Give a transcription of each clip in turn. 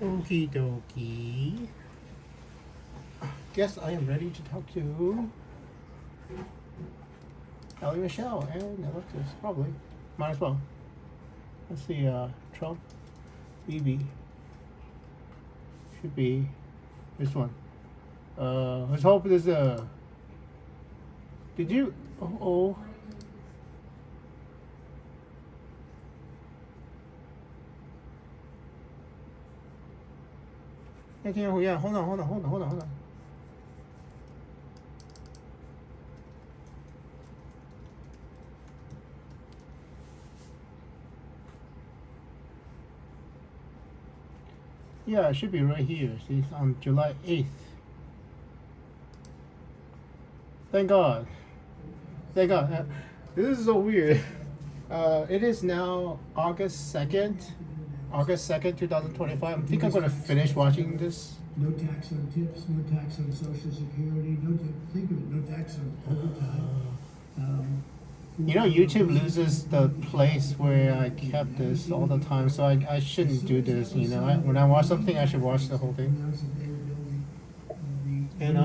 Okie dokie. Guess I am ready to talk to Allie, Michelle, and Alexis. Probably. Might as well. Let's see, Trump, BB. Should be this one. Let's hope there's a. Did you? Oh. yeah, hold on. Yeah, it should be right here. See, it's on July 8th. Thank God. Thank God. This is so weird. It is now August 2nd, 2025. I think I'm going to finish watching this. No tax on tips, no tax on Social Security, think of it, no tax on overtime. YouTube loses the place where I kept this all the time, so I shouldn't do this. When I watch something, I should watch the whole thing. And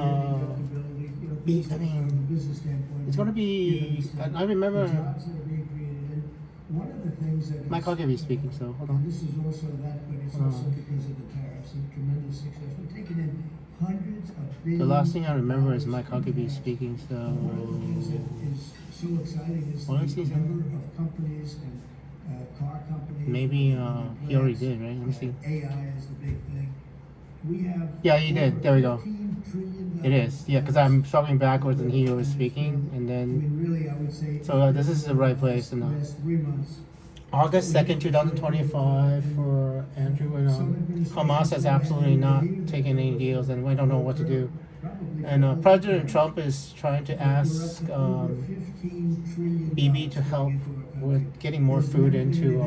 it's gonna be. I remember. One of the things that Mike Huckabee speaking. So hold on. This is also that, but it's also because of the tariffs and tremendous success. We're taking in hundreds of billions. The last thing I remember is Mike Huckabee speaking. So one of the things that is so exciting is the number of companies and car companies. Maybe he already did, right? Let me see. AI is the big thing. We have. Yeah, he did. There we go. It is. Yeah, because I'm talking backwards and he was speaking, and then. Really, I would say. So this is the right place. And August 2nd, 2025 for Andrew, and Hamas has absolutely not taken any deals, and we don't know what to do. And President Trump is trying to ask BB to help with getting more food into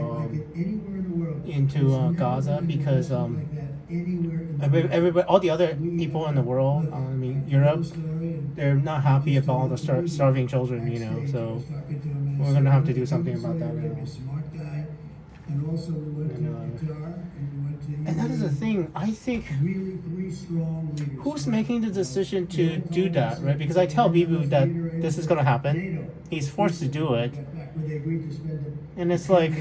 Gaza, because everybody, all the other people in the world, Europe, they're not happy about all the starving children, so we're going to have to do something about that. And that is the thing, I think, who's making the decision to do that, right? Because I tell BB that this is going to happen. He's forced to do it. And it's like,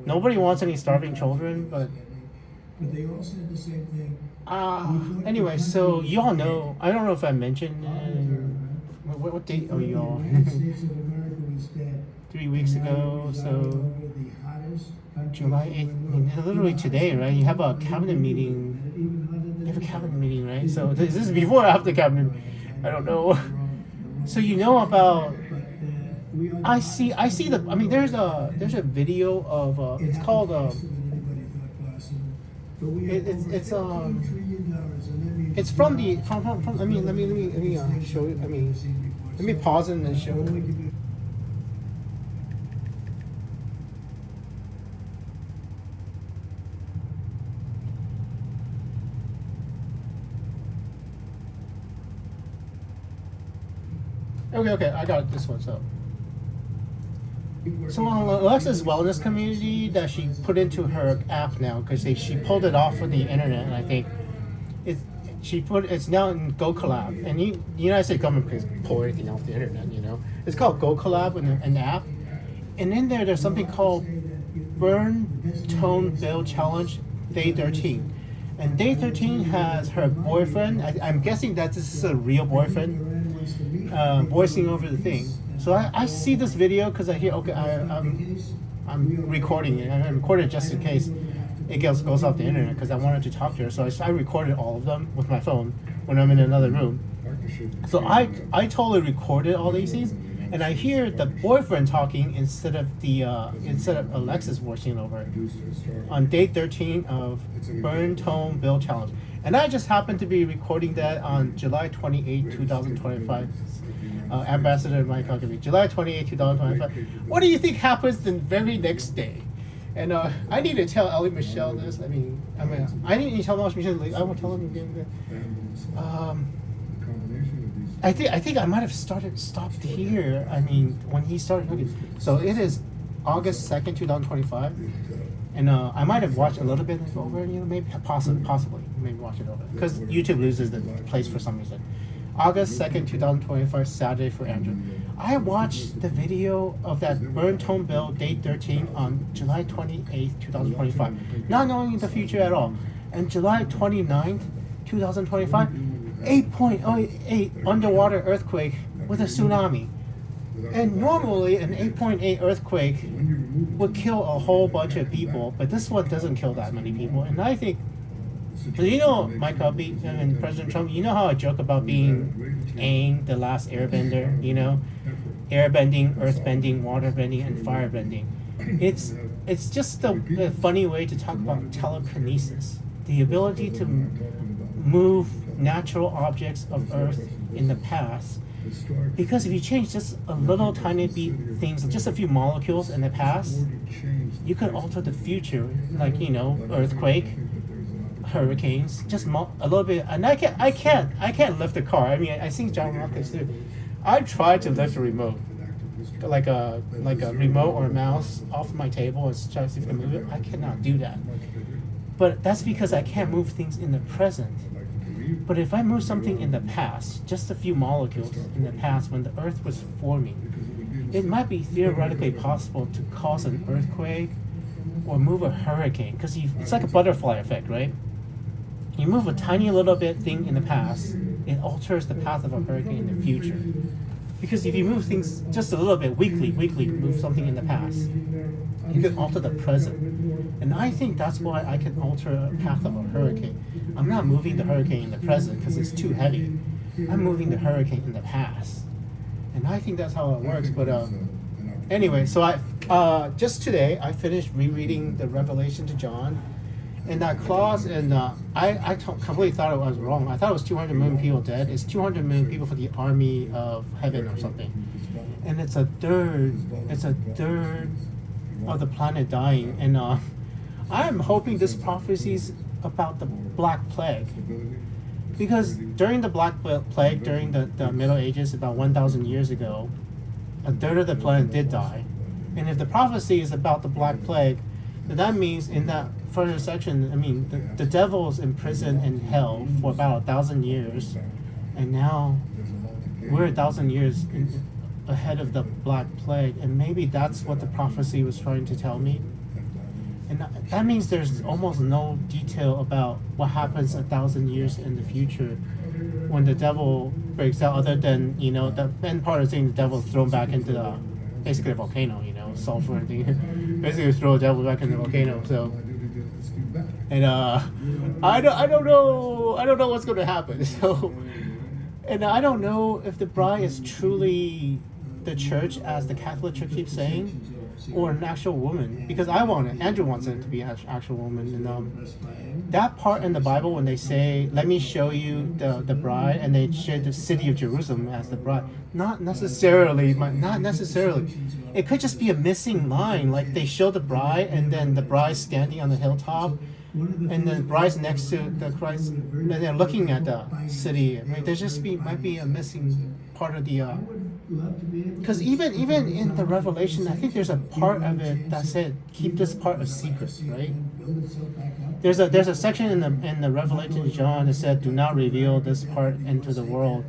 nobody wants any starving children, but they all said the same thing. Anyway, so you all know, I don't know if I mentioned what date are you all? 3 weeks ago, so July 8th, literally today, right? You have a cabinet meeting. Right? So is this before or after cabinet? I don't know. So about. I see there's a video of it's called it's from let me show you. Let me pause it and show you. Okay, I got this one. So on Alexis wellness community that she put into her app now, because she pulled it off from the internet, and I think it's now in Go Collab, and the United States government can pull everything off the internet. It's called Go Collab, an app, and in there's something called Burn Tone Bill Challenge Day 13, and Day 13 has her boyfriend. I'm guessing that this is a real boyfriend. Voicing over the thing. So I see this video because I hear, I'm recording it. I recorded it just in case it goes off the internet, because I wanted to talk to her. So I recorded all of them with my phone when I'm in another room. So I totally recorded all these things, and I hear the boyfriend talking instead of Alexis voicing over on day 13 of Burn Tone Bill Challenge. And I just happened to be recording that on July 28, 2025. Ambassador Mike Huckabee, July 28, 2025. What do you think happens the very next day? And I need to tell Allie Michelle this. I need to tell Michelle. I won't tell him again. I think I might have stopped here. When he started hooking. So it is August 2nd, 2025. And I might have watched a little bit over, maybe possibly, maybe watch it over. Because YouTube loses the place for some reason. August 2nd, 2025, Saturday for Andrew. I watched the video of that burn tone bill, date 13, on July 28th, 2025. Not knowing the future at all. And July 29th, 2025, 8.8 underwater earthquake with a tsunami. And normally an 8.8 earthquake would kill a whole bunch of people, but this one doesn't kill that many people. And I think, Mike Hubby and President Trump, you know how I joke about being Aang, the last airbender, airbending, earthbending, waterbending, and firebending. It's just a funny way to talk about telekinesis, the ability to move natural objects of Earth in the past. Because if you change just a little tiny bit things, just a few molecules in the past, you could alter the future, like earthquake, hurricanes, just a little bit. And I can't lift a car. I mean, I think John Rockets too. I tried to lift a remote, like a remote or a mouse off my table and try to see if I can move it. I cannot do that. But that's because I can't move things in the present. But if I move something in the past, just a few molecules in the past when the Earth was forming, it might be theoretically possible to cause an earthquake or move a hurricane. Because it's like a butterfly effect, right? You move a tiny little bit thing in the past, it alters the path of a hurricane in the future. Because if you move things just a little bit, weekly, move something in the past, you can alter the present. And I think that's why I can alter a path of a hurricane. I'm not moving the hurricane in the present because it's too heavy. I'm moving the hurricane in the past. And I think that's how it works. But anyway, so just today I finished rereading the Revelation to John. And that clause, and I completely thought it was wrong. I thought it was 200 million people dead. It's 200 million people for the army of heaven or something. And it's a third of the planet dying. And I'm hoping this prophecy is about the Black Plague. Because during the Black Plague, during the Middle Ages, about 1,000 years ago, a third of the planet did die. And if the prophecy is about the Black Plague, then that means in that further section, I mean, the devil's in prison in hell for about 1,000 years. And now we're 1,000 years ahead of the Black Plague. And maybe that's what the prophecy was trying to tell me. And that means there's almost no detail about what happens 1,000 years in the future when the devil breaks out, other than, the end part of saying the devil's thrown back into basically a volcano, sulfur and thing. Basically throw the devil back in the volcano. So, and I don't know what's going to happen. So, and I don't know if the bride is truly the church, as the Catholic Church keeps saying, or an actual woman, because I want it. Andrew wants it to be an actual woman. And that part in the Bible when they say, "Let me show you the bride," and they show the city of Jerusalem as the bride, not necessarily. It could just be a missing line, like they show the bride, and then the bride standing on the hilltop, and the bride's next to the Christ, and they're looking at the city. Right? There just might be a missing part of the. Because even in the Revelation, I think there's a part of it that said keep this part a secret, right? There's a section in the Revelation of John that said do not reveal this part into the world.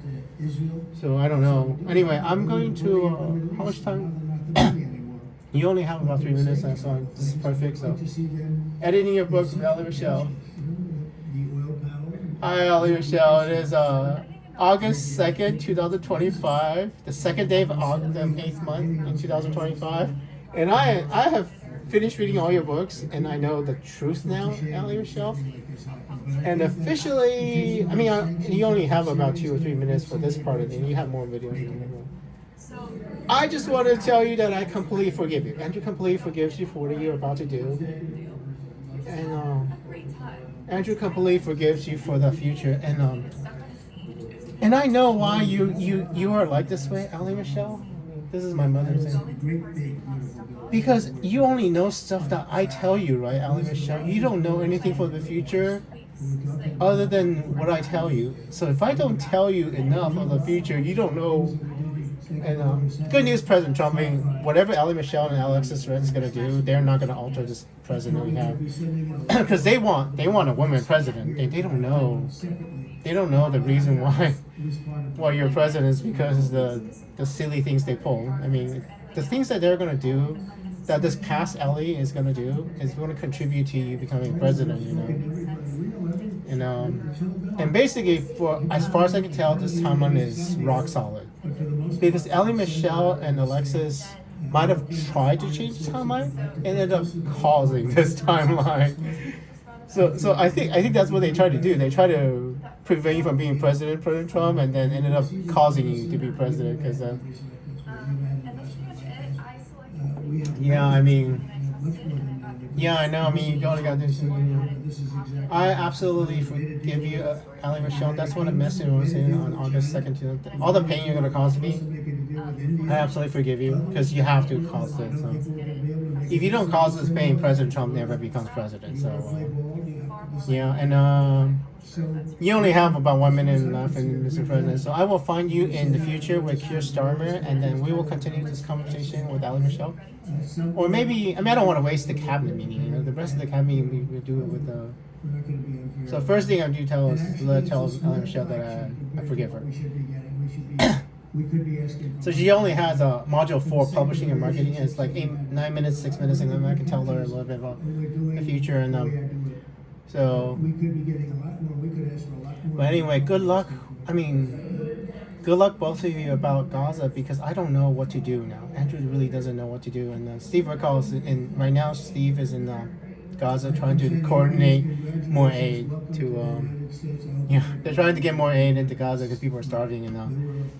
So I don't know. Anyway, I'm going to how much time? You only have about 3 minutes, so this is perfect. So editing your books with Allie Michelle. Hi, Allie Michelle. It is August 2nd, 2025, the second day of the 8th month in 2025. And I have finished reading all your books, and I know the truth now, Allie Michelle. And officially, I mean, you only have about 2 or 3 minutes for this part of it, and you have more videos. I just want to tell you that I completely forgive you. Andrew completely forgives you for what you're about to do. And Andrew completely forgives you for the future. And I know why you are like this way, Allie Michelle. This is my mother's name. Because you only know stuff that I tell you, right, Allie Michelle? You don't know anything for the future other than what I tell you. So if I don't tell you enough of the future, you don't know And good news, President Trump. I mean, whatever Allie Michelle and Alexis Ren is gonna do, they're not gonna alter this president we have, because they want a woman president. They don't know the reason why you're president is because the silly things they pull. I mean, the things that they're gonna do, that this past Ellie is gonna do, is gonna contribute to you becoming president. And basically, for as far as I can tell, this timeline is rock solid. Because Allie Michelle and Alexis might have tried to change the timeline and ended up causing this timeline. So I think that's what they tried to do. They tried to prevent you from being President Trump, and then ended up causing you to be president. Because yeah, I mean, yeah, I know. I mean, you only got this. I absolutely forgive you, Allie Michelle. That's what I messaged when I was saying on August 2nd. All the pain you're gonna cause me, I absolutely forgive you, because you have to cause this. So. If you don't cause this pain, President Trump never becomes president. So yeah, and you only have about 1 minute left, Mr. President. So I will find you in the future with Keir Starmer, and then we will continue this conversation with Allie Michelle. Or maybe, I mean, I don't want to waste the cabinet meeting. The rest of the cabinet meeting, we'll do it with the. So first thing I do tell Allie Michelle that I forgive her. So she only has a module 4, publishing and marketing. And it's like 9 minutes, 6 minutes, and then I can tell her a little bit about the future and so. But anyway, good luck. I mean, good luck both of you about Gaza, because I don't know what to do now. Andrew really doesn't know what to do, and Steve recalls in right now. Steve is in Gaza trying to coordinate more aid to. They're trying to get more aid into Gaza because people are starving, and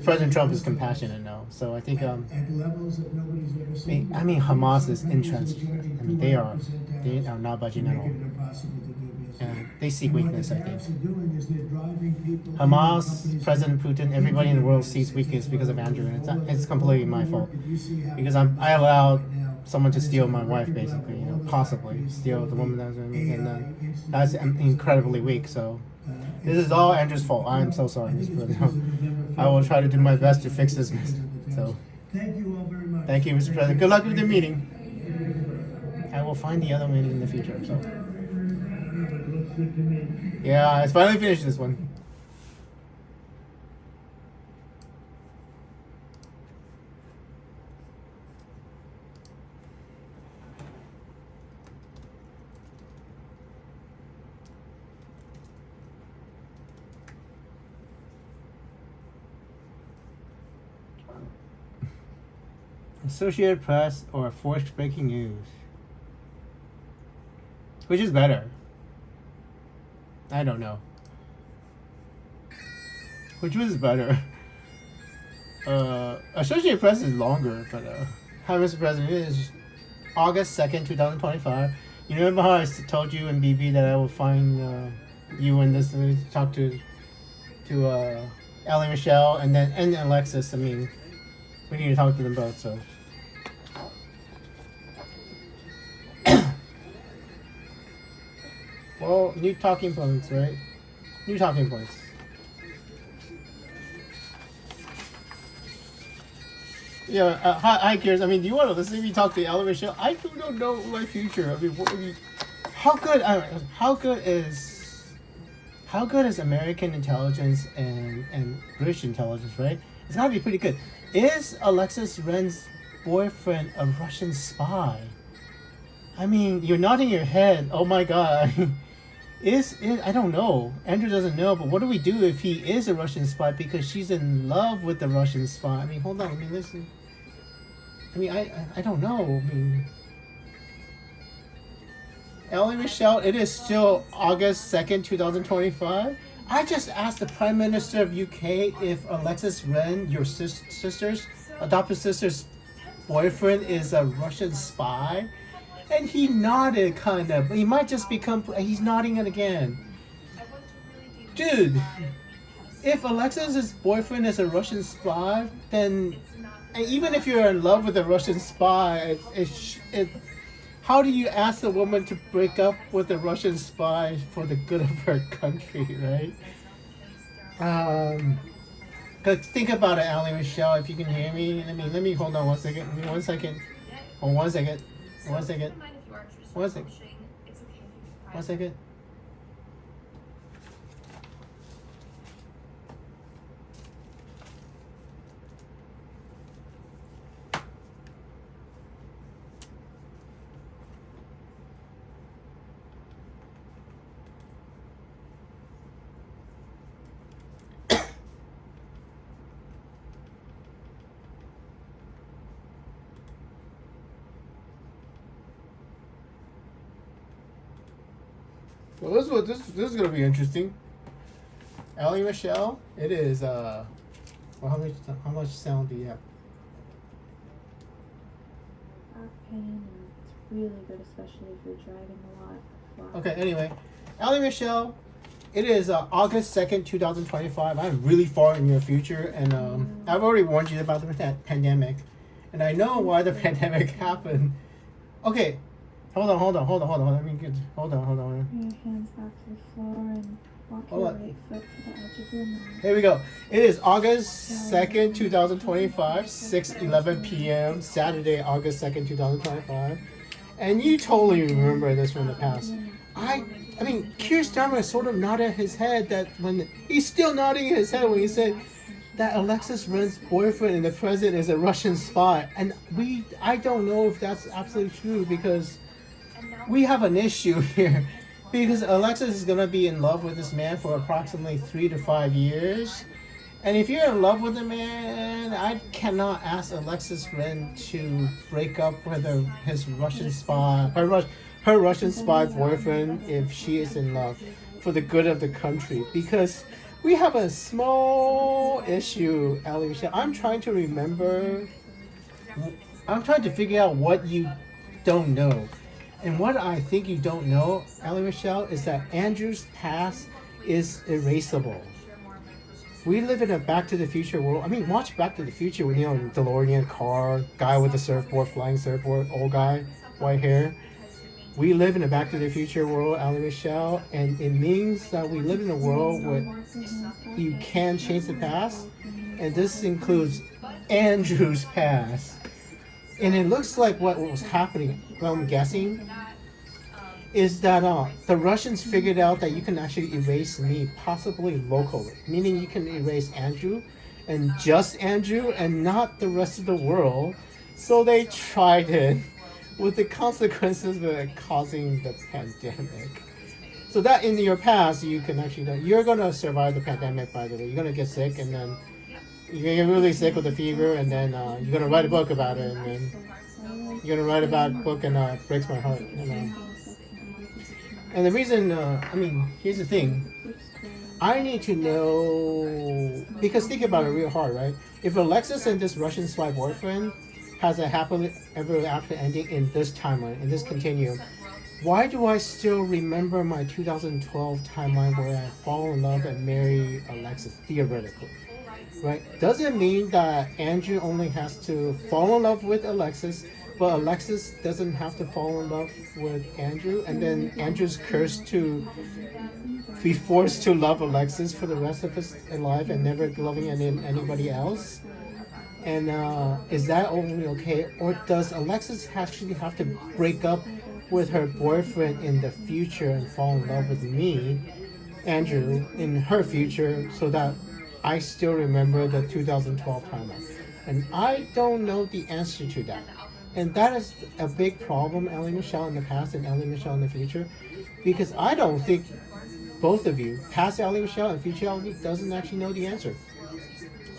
President Trump is compassionate now. So I think I mean Hamas is intransigent. I mean they are not budging at all. They seek weakness, I think. Hamas, President Putin, everybody in the world sees weakness because of Andrew, and it's completely my fault, because I allowed someone to steal my wife, basically, possibly steal the woman that was with me, and that's incredibly weak. So this is all Andrew's fault. I'm so sorry, Mr. President. I will try to do my best to fix this mess. So thank you all very much. Thank you, Mr. President. Good luck with the meeting. I will find the other meeting in the future. So. Yeah, it's finally finished this one. Associated Press or forced breaking news? Which is better? I don't know. Which was better? Associated Press is longer, but hi, Mr. President. It is August 2nd, 2025. You remember how I told you in BB that I will find you in this to talk to Allie Michelle and Alexis. I mean, we need to talk to them both. So. Well, new talking points, right? New talking points. Yeah, hi, Kiers. I mean, do you want to listen to me talk to Allie Michelle? I don't know my future. I mean, how good is American intelligence and British intelligence, right? It's gotta be pretty good. Is Alexis Ren's boyfriend a Russian spy? I mean, you're nodding your head. Oh my God. I don't know. Andrew doesn't know, but what do we do if he is a Russian spy because she's in love with the Russian spy? I mean, hold on. I mean, listen. I mean, I don't know. I mean, Allie Michelle, it is still August 2nd, 2025. I just asked the Prime Minister of UK if Alexis Ren, your adopted sister's boyfriend, is a Russian spy. And he nodded, kind of. He might just become. He's nodding it again. Dude, if Alexis's boyfriend is a Russian spy, then even if you're in love with a Russian spy, how do you ask the woman to break up with a Russian spy for the good of her country, right? Cause think about it, Allie Michelle. If you can hear me, let me hold on 1 second. Give me 1 second. Hold 1 second. 1 second. 1 second. 1 second. Well, this is gonna be interesting. Allie Michelle, it is well, how much sound do you have? Back pain, and it's really good, especially if you're driving a lot. Okay, anyway, Allie Michelle, it is August 2nd, 2025. I'm really far in your future, and I've already warned you about the pandemic, and I know why the pandemic happened. Okay, hold on. Hold on. Bring your hands back to the floor and walk your right foot to the edge of your mat. Here we go. It is August 2nd, 2025, 6:11 p.m., Saturday, August 2nd, 2025. And you totally remember this from the past. I mean, Keir Starmer sort of nodded his head that when he's still nodding his head when he said that Alexis Ren's boyfriend and the president is a Russian spy. And I don't know if that's absolutely true because we have an issue here. Because Alexis is going to be in love with this man for approximately 3 to 5 years. And if you're in love with a man, I cannot ask Alexis Ren to break up with his Russian spy, her Russian spy boyfriend if she is in love for the good of the country. Because we have a small issue, Allie Michelle. I'm trying to figure out what you don't know. And what I think you don't know, Allie Michelle, is that Andrew's past is erasable. We live in a Back to the Future world. I mean, watch Back to the Future with, DeLorean car, guy with the surfboard, flying surfboard, old guy, white hair. We live in a Back to the Future world, Allie Michelle, and it means that we live in a world where you can change the past, and this includes Andrew's past. And it looks like what was happening, what I'm guessing, is that the Russians figured out that you can actually erase me, possibly locally, meaning you can erase Andrew and just Andrew and not the rest of the world. So they tried it with the consequences of it causing the pandemic. So that in your past, you can actually, you're going to survive the pandemic, by the way. You're going to get sick and then you're going to get really sick with a fever and then you're going to write a book about it and then you're going to write about a book and it breaks my heart. And the reason, here's the thing. I need to know, because think about it real hard, right? If Alexis and this Russian spy boyfriend has a happily ever after ending in this timeline, in this continuum, why do I still remember my 2012 timeline where I fall in love and marry Alexis, theoretically? Right? Doesn't mean that Andrew only has to fall in love with Alexis, but Alexis doesn't have to fall in love with Andrew, and then Andrew's cursed to be forced to love Alexis for the rest of his life and never loving anybody else. And is that only okay? Or does Alexis actually have to break up with her boyfriend in the future and fall in love with me, Andrew, in her future so that I still remember the 2012 timeline? And I don't know the answer to that. And that is a big problem, Allie Michelle in the past and Allie Michelle in the future, because I don't think both of you, past Allie Michelle and future Allie, doesn't actually know the answer.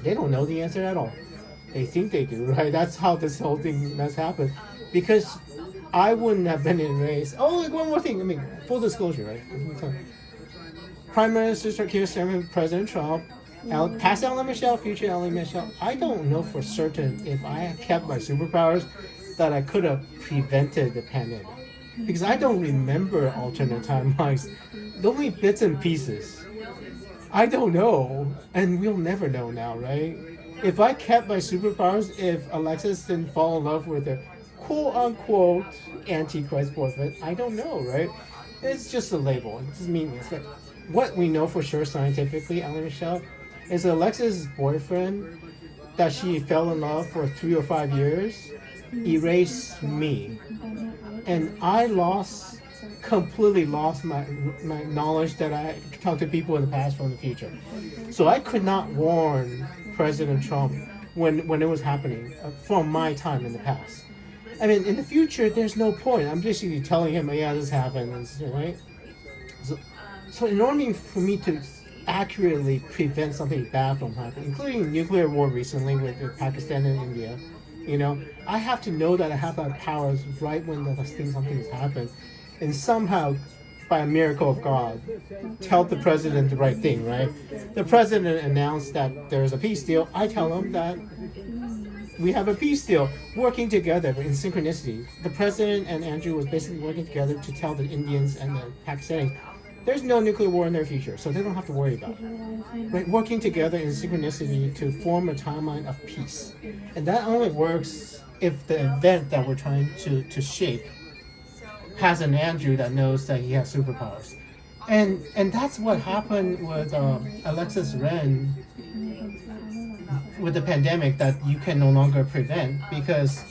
They don't know the answer at all. They think they do, right? That's how this whole thing has happened. Because I wouldn't have been erased. Oh, one more thing. Full disclosure, right? Prime Minister Keir Starmer, President Trump, past Allie Michelle, future Allie Michelle. I don't know for certain if I had kept my superpowers that I could have prevented the pandemic. Because I don't remember alternate timelines. Only bits and pieces. I don't know. And we'll never know now, right? If I kept my superpowers, if Alexis didn't fall in love with a quote-unquote Antichrist boyfriend, I don't know, right? It's just a label. It's just meaningless. But what we know for sure scientifically, Allie Michelle, is Alexis' boyfriend that she fell in love for 3 or 5 years erased me, and I completely lost my knowledge that I could talk to people in the past from the future. So I could not warn President Trump when it was happening from my time in the past. I mean, in the future, there's no point. I'm basically telling him, yeah, this happened, right? So in order for me to accurately prevent something bad from happening, including nuclear war recently with Pakistan and India, I have to know that I have that powers right when something has happened, and somehow, by a miracle of God, tell the president the right thing, right? The president announced that there's a peace deal. I tell him that we have a peace deal, working together in synchronicity. The president and Andrew was basically working together to tell the Indians and the Pakistanis there's no nuclear war in their future, so they don't have to worry about it. Right? Working together in synchronicity to form a timeline of peace. And that only works if the event that we're trying to shape has an Andrew that knows that he has superpowers. And that's what happened with Alexis Ren with the pandemic that you can no longer prevent, because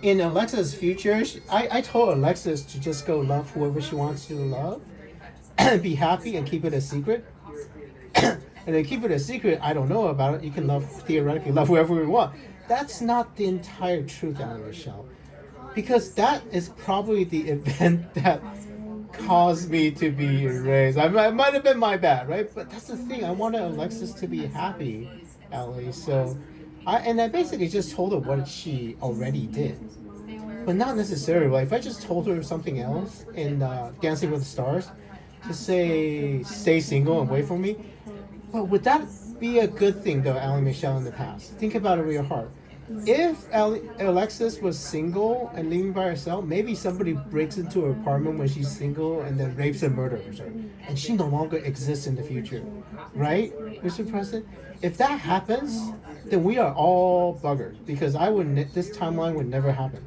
in Alexis' future, I told Alexis to just go love whoever she wants to love and be happy and keep it a secret. And then keep it a secret, I don't know about it. You can theoretically love whoever you want. That's not the entire truth, Allie Michelle. Because that is probably the event that caused me to be erased. It might have been my bad, right? But that's the thing. I wanted Alexis to be happy, Allie. So, I basically just told her what she already did. But not necessarily. Like, if I just told her something else in Dancing with the Stars, to say stay single and wait for me, but would that be a good thing though, Allie Michelle, in the past? Think about it with your heart. If Alexis was single and living by herself, maybe somebody breaks into her apartment when she's single and then rapes and murders her, and she no longer exists in the future, right, Mr. President? If that happens, then we are all buggered, because this timeline would never happen.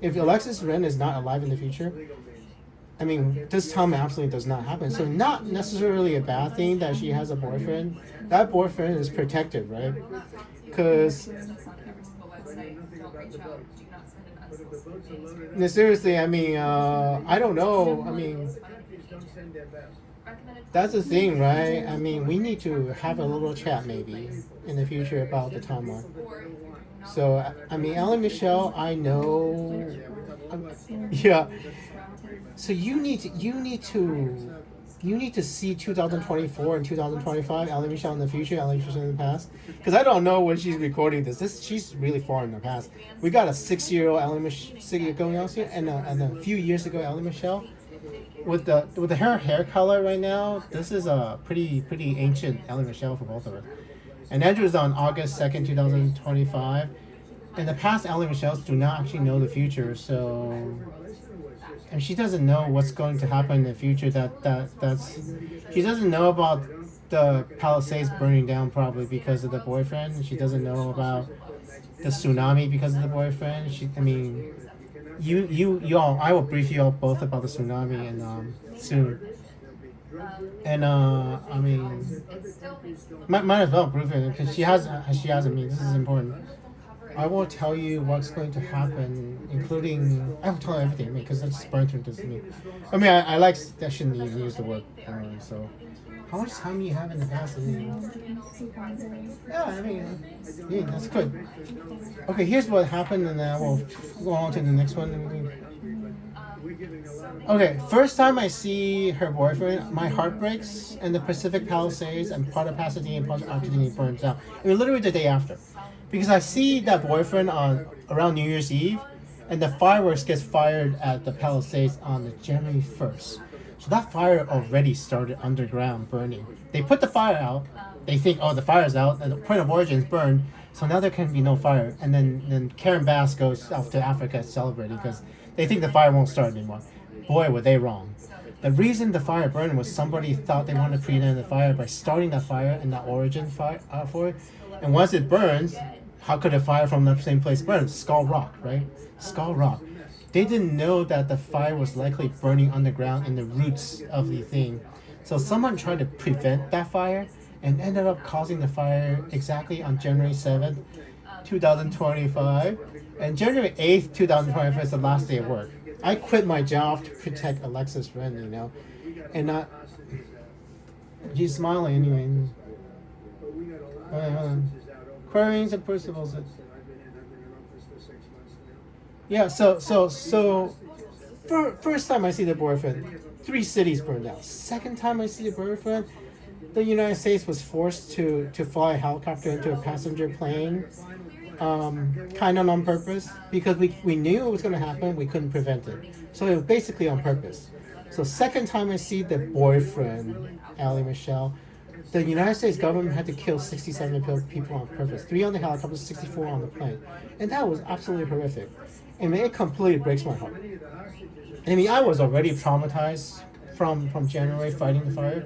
If Alexis Ren is not alive in the future, I mean, this time absolutely does not happen. So not necessarily a bad thing that she has a boyfriend. That boyfriend is protected, right? Because seriously, I mean, I don't know. I mean, that's the thing, right? I mean, we need to have a little chat maybe in the future about the timeline. So, I mean, Allie Michelle, I know. Yeah. So you need to see 2024 and 2025, Allie Michelle in the future, Allie Michelle in the past. Because I don't know when she's recording this. She's really far in the past. We got a 6-year-old Allie Michelle going on here, and a few years ago Allie Michelle. With the hair color right now, this is a pretty ancient Allie Michelle for both of us. And Andrew's on August 2nd, 2025. In the past, Allie Michelles do not actually know the future, so. And she doesn't know what's going to happen in the future. She doesn't know about the Palisades burning down probably because of the boyfriend. She doesn't know about the tsunami because of the boyfriend. You all, I will brief you all both about the tsunami and soon. And I mean, might as well brief it because she hasn't me. This is important. I will tell you what's going to happen, including I will tell you everything because that's burned through this me. I mean, I like that. Shouldn't even use the word. So, how much time do you have in the past? Yeah, I mean, yeah, that's good. Okay, here's what happened, and then we'll go on to the next one. Okay, first time I see her boyfriend, my heart breaks, and the Pacific Palisades and part of Pasadena and part of Argentina burns out. I mean, literally the day after. Because I see that boyfriend around New Year's Eve, and the fireworks gets fired at the Palisades on the January 1st. So that fire already started underground burning. They put the fire out. They think, oh, the fire's out, and the point of origin is burned, so now there can be no fire. And then Karen Bass goes off to Africa celebrating because they think the fire won't start anymore. Boy, were they wrong. The reason the fire burned was somebody thought they wanted to prevent the fire by starting that fire in the origin fire for it. And once it burns, how could a fire from the same place burn? Skull Rock, right? Skull Rock. They didn't know that the fire was likely burning underground in the roots of the thing. So someone tried to prevent that fire and ended up causing the fire exactly on January 7th, 2025. And January 8th, 2025 is the last day of work. I quit my job to protect Alexis Ren, and she's smiling anyway. Queries and principles. Yeah, so first time I see the boyfriend, 3 cities burned out. Second time I see the boyfriend, the United States was forced to fly a helicopter into a passenger plane, kind of on purpose, because we knew it was going to happen, we couldn't prevent it. So it was basically on purpose. So second time I see the boyfriend, Allie Michelle, the United States government had to kill 67 people on purpose. 3 on the helicopter, 64 on the plane. And that was absolutely horrific. I mean, it completely breaks my heart. I mean, I was already traumatized from January fighting the fire.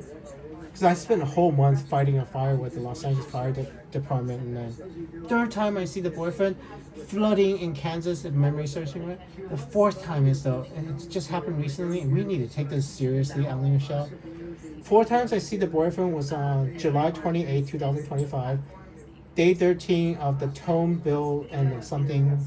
Because I spent a whole month fighting a fire with the Los Angeles Fire Department. And then third time I see the boyfriend, flooding in Kansas, if memory serves me right. The fourth time is though, and it just happened recently, and we need to take this seriously, Allie Michelle. 4 times I see the boyfriend was on July 28, 2025. Day 13 of the Tone Bill and something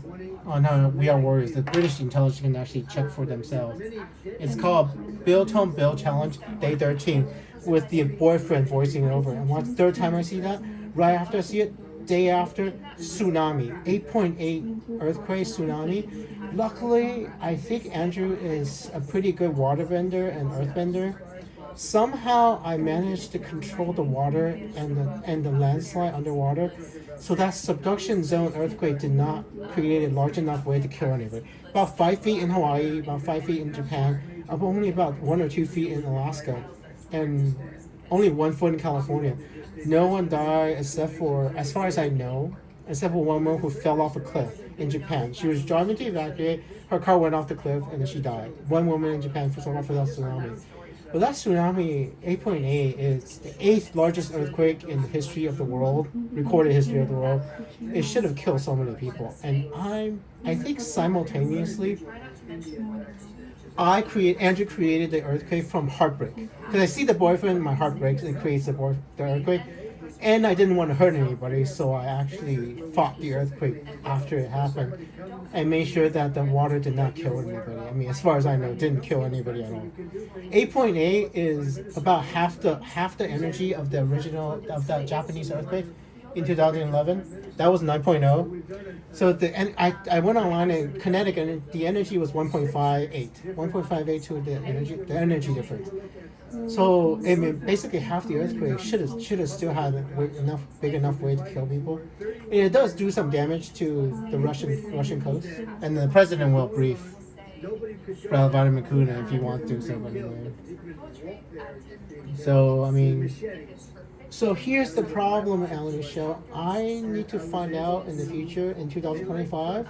on We Are Warriors. The British intelligence can actually check for themselves. It's called Tone Bill Challenge, Day 13, with the boyfriend voicing it over. And once third time I see that, right after I see it, day after, tsunami, 8.8 earthquake tsunami. Luckily, I think Andrew is a pretty good waterbender and earthbender. Somehow I managed to control the water and the landslide underwater, so that subduction zone earthquake did not create a large enough wave to kill anybody. About 5 feet in Hawaii, about 5 feet in Japan, only about 1 or 2 feet in Alaska, and only 1 foot in California. No one died except for, as far as I know, except for one woman who fell off a cliff in Japan. She was driving to evacuate, her car went off the cliff, and then she died. One woman in Japan fell off without tsunami. But that tsunami, 8.8, is the 8th largest earthquake in the history of the world, recorded history of the world. It should have killed so many people. And I think simultaneously, Andrew created the earthquake from heartbreak. Because I see the boyfriend, my heart breaks, and it creates the earthquake. And I didn't want to hurt anybody, so I actually fought the earthquake after it happened and made sure that the water did not kill anybody. I mean, as far as I know, it didn't kill anybody at all. 8.8 is about half the energy of the original of that Japanese earthquake in 2011. That was 9.0. So I went online and kinetic and the energy was 1.58 to the energy difference. So I mean, basically half the earthquake should have still had big enough way to kill people. And it does do some damage to the Russian coast. And the president will brief Vladimir Putin if he wants to. So I mean, so here's the problem, Allie Michelle. I need to find out in the future, in 2025,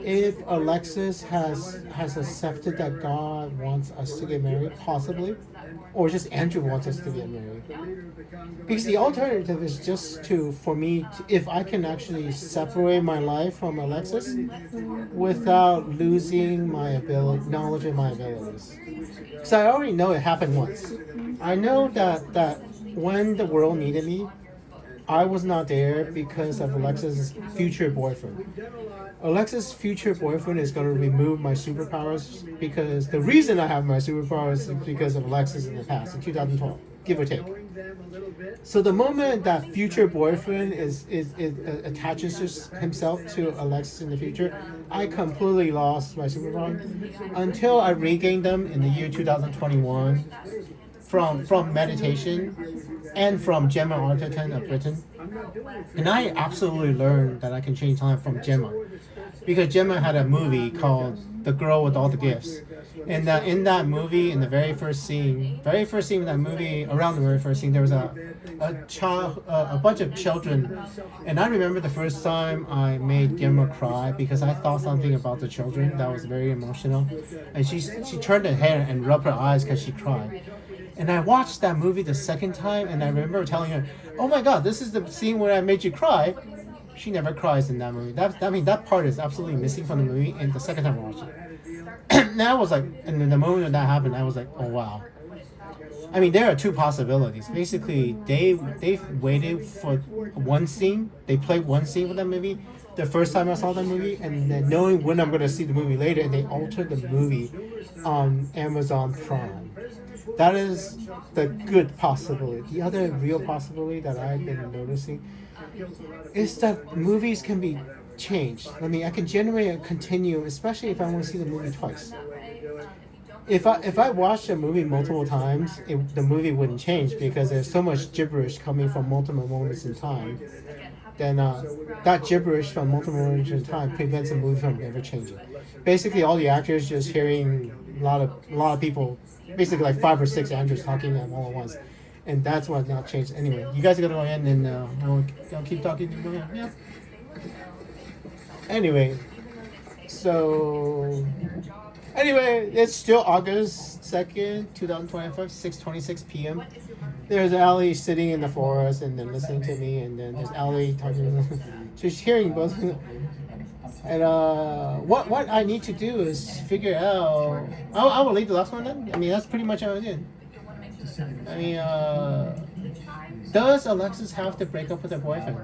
if Alexis has accepted that God wants us to get married, possibly, or just Andrew wants us to get married. Because the alternative is just for me, if I can actually separate my life from Alexis without losing my knowledge of my abilities. Because I already know it happened once. I know that when the world needed me, I was not there because of Alexis' future boyfriend. Alexis' future boyfriend is going to remove my superpowers because the reason I have my superpowers is because of Alexis in the past, in 2012, give or take. So the moment that future boyfriend attaches himself to Alexis in the future, I completely lost my superpowers until I regained them in the year 2021 from meditation and from Gemma Arterton of Britain. And I absolutely learned that I can change time from Gemma. Because Gemma had a movie called The Girl with All the Gifts. And in that movie, in the very first scene of that movie, around the very first scene, there was a bunch of children. And I remember the first time I made Gemma cry because I thought something about the children that was very emotional. And she turned her head and rubbed her eyes because she cried. And I watched that movie the second time, and I remember telling her, "Oh my God, this is the scene where I made you cry." She never cries in that movie. That part is absolutely missing from the movie. And the second time I watched it, and I was like, and in the moment that happened, I was like, "Oh wow, I mean, there are two possibilities. Basically, they've waited for one scene. They played one scene for that movie the first time I saw the movie, and then knowing when I'm gonna see the movie later, they altered the movie on Amazon Prime. That is the good possibility. The other real possibility that I've been noticing is that movies can be changed. I mean, I can generate a continuum, especially if I want to see the movie twice. If I watched a movie multiple times, the movie wouldn't change because there's so much gibberish coming from multiple moments in time. Then that gibberish from multiple moments in time prevents a movie from ever changing. Basically, all the actors just hearing a lot of people, basically like 5 or 6 actors talking at all at once, and that's what not changed. Anyway, you guys are gonna go in and I'll keep talking. Yeah. Anyway, so. Anyway, it's still August 2nd, 2025, 6:26 p.m. There's Allie sitting in the forest and then listening to me, and then there's Allie talking. She's hearing both. And what I need to do is figure out. I will leave the last one then. I mean, that's pretty much how I did. I mean, does Alexis have to break up with her boyfriend?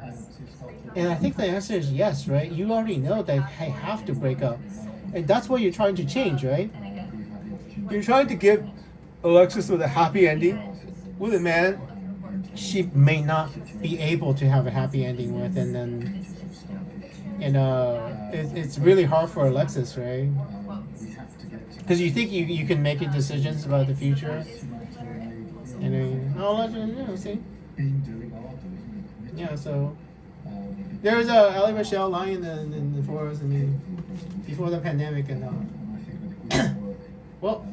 And I think the answer is yes, right? You already know that they have to break up. And that's what you're trying to change, right? You're trying to give Alexis with a happy ending with a man she may not be able to have a happy ending with, and then it's really hard for Alexis, right? Because you think you can make decisions about the future, and then see, yeah. So there's Allie Michelle lying in the forest. I mean, before the pandemic and well,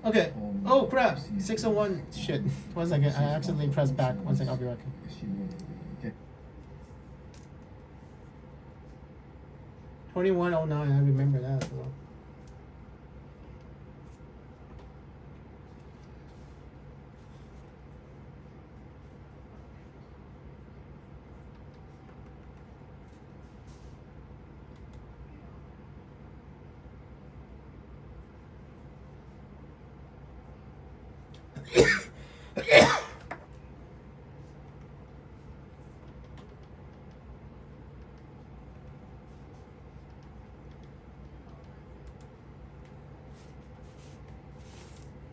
okay. Oh crap! 6:01. Shit. 1 second. I accidentally pressed back. 1 second. I'll be back. 21:09. I remember that as well.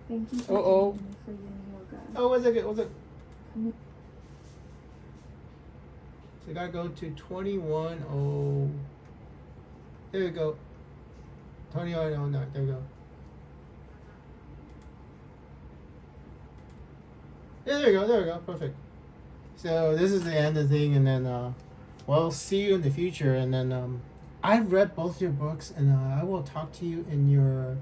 Thank you Oh. for your yoga. Oh, what's it? What's it? So I gotta go to 21. Oh, there we go. 21:09. There we go. Yeah, there we go. There we go. Perfect. So this is the end of the thing, and then well, see you in the future. And then I've read both your books, and I will talk to you in your.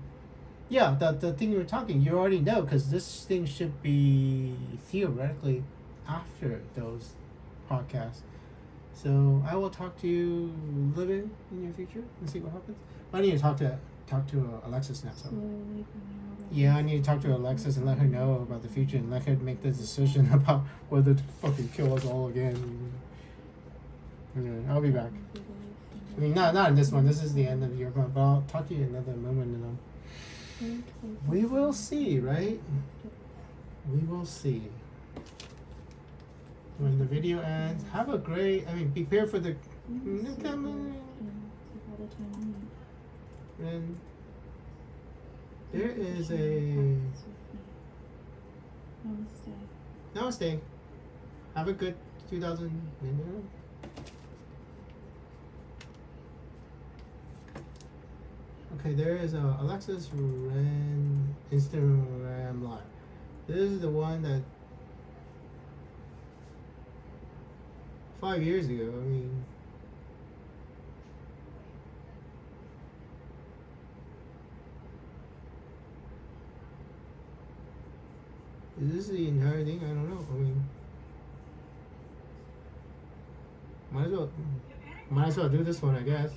Yeah, the thing you were talking, you already know, because this thing should be theoretically after those podcasts. So I will talk to you a little bit in your future and see what happens. I need to talk to Alexis now. So yeah, I need to talk to Alexis and let her know about the future and let her make the decision about whether to fucking kill us all again. Anyway, I'll be back. I mean, not in this one. This is the end of your one, but I'll talk to you in another moment, and we will see, right? We will see. When the video ends, have a great. I mean, prepare for the. And there is a. Namaste. Have a good 2000. Okay, there is a Alexis ran Instagram live. This is the one that 5 years ago. I mean, is this the entire thing? I don't know. I mean, might as well do this one, I guess.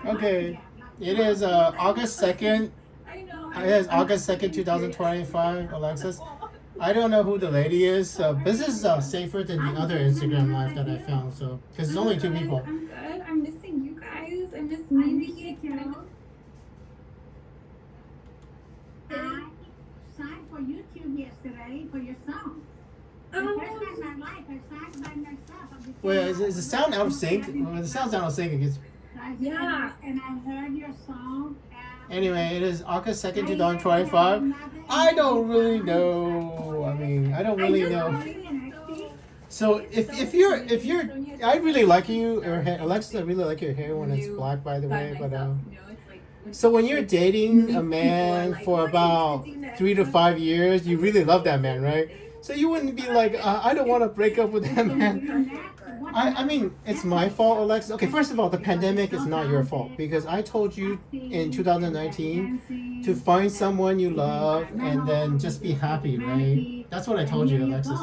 Okay. It is August 2nd. It is August 2nd, 2025, Alexis. I don't know who the lady is. This is safer than the other Instagram live that I found. So, because it's only two people. I'm good. I'm missing you guys. I miss meeting you. I sang for YouTube yesterday for your song. The Oh, first time in my life, I sang by myself. Wait, is the sound out of sync? When the sound's out of sync, it gets. Yeah. And I heard your song. Anyway, it is August 2nd, 2025. I don't really know. I mean, I don't really know. So if you're I really like your hair, Alexis. I really like your hair when it's black, by the way. But so when you're dating a man for about 3 to 5 years, you really love that man, right? So you wouldn't be like, I don't want to break up with that man. I mean, it's my fault, Alexis. Okay, first of all, the pandemic is not your fault because I told you in 2019 to find someone you love and then just be happy, right? That's what I told you, Alexis.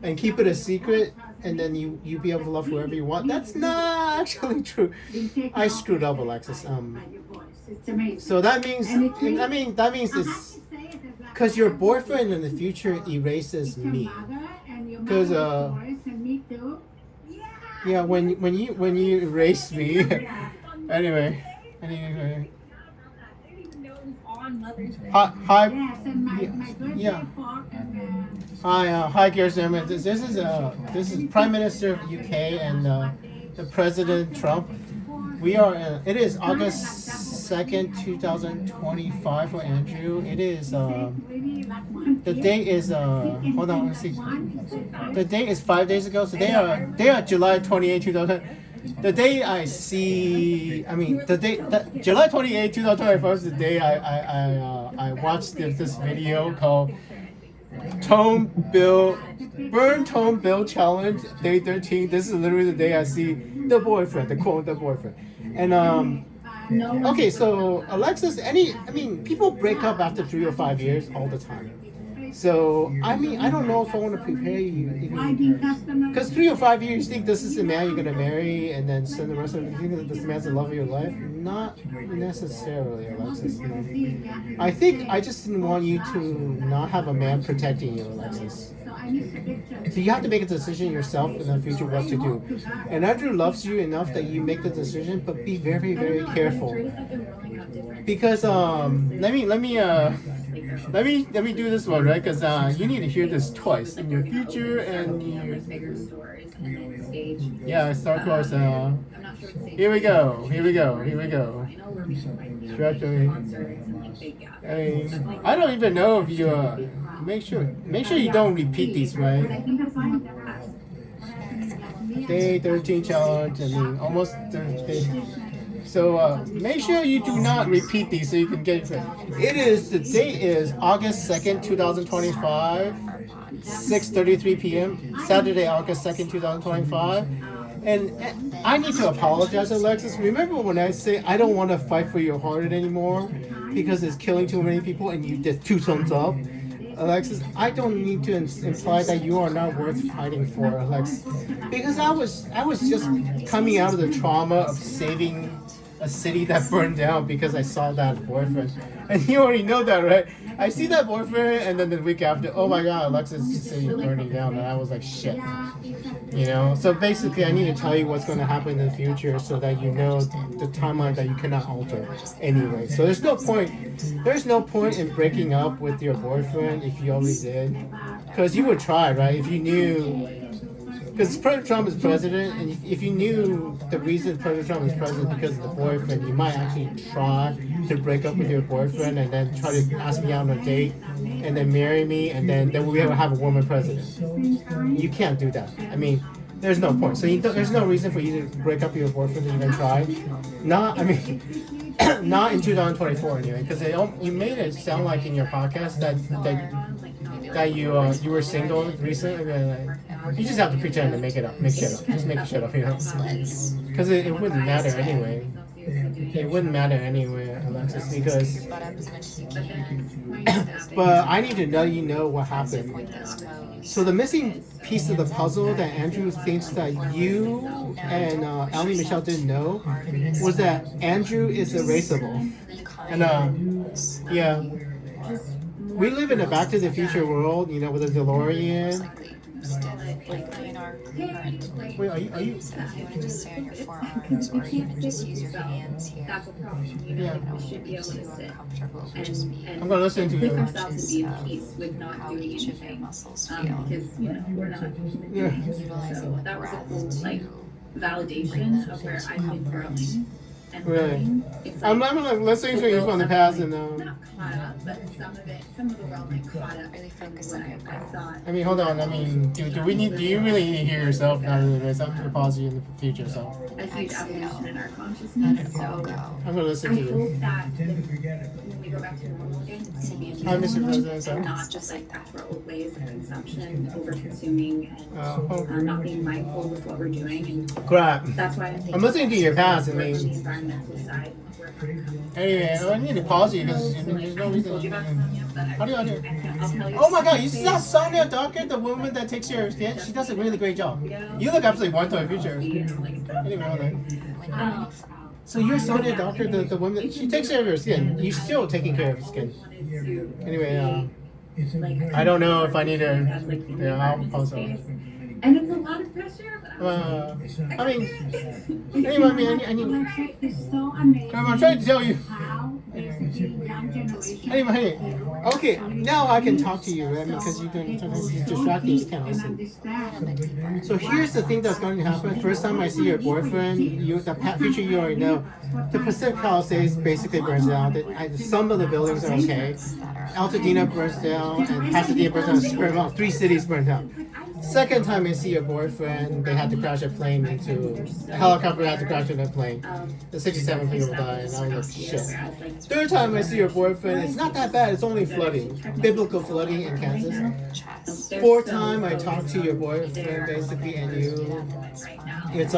And keep it a secret, and then you be able to love whoever you want. That's not actually true. I screwed up, Alexis. So that means it's because your boyfriend in the future erases me. Because yeah, when you erase me. anyway. Hi. Yeah. Hi, Kirsten. This is Prime Minister of UK and the President Trump. We are. It is August 2nd, 2025 for Andrew. It is. The date is. Hold on. Let's see. The date is 5 days ago. So they are July 28, 2000. The day I see. I mean, the day that July 28, 2025 is the day I watched this video called Burn Tone Bill Challenge Day 13. This is literally the day I see the boyfriend, the boyfriend. And okay, so Alexis, people break up after 3 or 5 years all the time. So I don't know if I want to prepare you, because 3 or 5 years you think this is the man you're gonna marry, and then spend the rest of it thinking that this man's the love of your life. Not necessarily, Alexis. I think I just didn't want you to not have a man protecting you, Alexis. So you have to make a decision yourself in the future what to do. And Andrew loves you enough that you make the decision, but be very, very careful. Because let me do this one, right? Because you need to hear this twice in your future and yeah, Star Wars. Here we go. I don't even know if you make sure you don't repeat these, right? Day 13 challenge. Almost Thursday. So make sure you do not repeat these so you can get it. The date is August 2nd, 2025, 6:33 p.m. Saturday, August 2nd, 2025. And I need to apologize, Alexis. Remember when I say I don't want to fight for your heart anymore because it's killing too many people, and you did 2 thumbs up? Alexis, I don't need to imply that you are not worth fighting for, Alexis. Because I was just coming out of the trauma of saving a city that burned down because I saw that boyfriend. And you already know that, right? I see that boyfriend, and then the week after, oh my god, Alexis' city burning down, and I was like, shit. So basically I need to tell you what's going to happen in the future so that you know the timeline that you cannot alter anyway. So there's no point in breaking up with your boyfriend if you already did. Because you would try, right? If you knew, because President Trump is president, and if you knew the reason President Trump is president because of the boyfriend, you might actually try to break up with your boyfriend and then try to ask me out on a date and then marry me, and then we will have a woman president. You can't do that. There's no point. So there's no reason for you to break up with your boyfriend and even try. Not in 2024 anyway, because you made it sound like in your podcast that you were single recently. You just have to pretend to make it up. Make shit up. Just make shit up, Because it wouldn't matter anyway. it wouldn't matter anyway, Alexis, because. Butt up as much as you can. But I need to let you know what happened. Point those toes. So the missing piece of the puzzle that Andrew thinks that you and Allie Michelle didn't know was that Andrew is erasable. And yeah, we live in a Back to the Future world, you know, with a DeLorean. Stiff, like planar current. Wait, are you? So if you want to just stay on your forearms, or even just use your hands here. That's a problem. You Yeah. know, you should be able to Too sit uncomfortable would just be I'm gonna listen to with you. yourself to be at peace with not how doing each of your anything. muscles feel. Because, you know, we're not human Yeah. beings. Utilizing So the that was a breath cool, to like, validation of where I've been growing and Really? learning. It's I'm like, like listening to you from the past, and not caught up, but some of the realm like caught up. Really focus when on your I breath. thought. I mean, hold on. I mean, do you really need to hear yourself now that there's something to pause you in the future? So A huge Exhale. evolution in our Let consciousness. it all So go. I'm gonna I listen to you. hope that Tend to forget it. when we go back to normal again, it's gonna be a Hi, Mr. President. and not just like back to our old ways of consumption, over consuming, and Oh, not being mindful with what we're doing. And crap. that's why I think I'm listening to your past. I we're in the mean, environmental side. anyway, I need to pause you because there's no reason. Told you about Sonia, but How do you do? I'll tell you. Oh my God! You see that Sonia Docker, the woman that takes care of skin? She does a really great job. You look absolutely one to the future. Anyway, hold on. When you're ready. So you're Sonia Docker, the woman that she takes care of your skin. You're still taking care of your skin. Anyway, It's a I don't know if I need to. Yeah, I'll pause it. And it's a lot of pressure, but I mean, anyway, I need. It's so amazing I'm trying to tell you. how this young generation Anyway, okay, now I can talk to you, right? Because you can sometimes you're distracted, you can't and listen. understand. So here's the thing that's going to happen. First time I see your boyfriend, future you already know, the Pacific Palisades basically burns down. Some of the buildings are okay. Altadena burns down, and Pasadena burns down. Well, 3 cities burn down. Second time I see your boyfriend, they had to crash a plane into a helicopter. Had to crash into a plane. The 67 people died, and I was like, shit. Third time I see your boyfriend, it's not that bad. It's only flooding, biblical flooding in Kansas. Chest. Fourth time I talked to your boyfriend, basically, and you, it's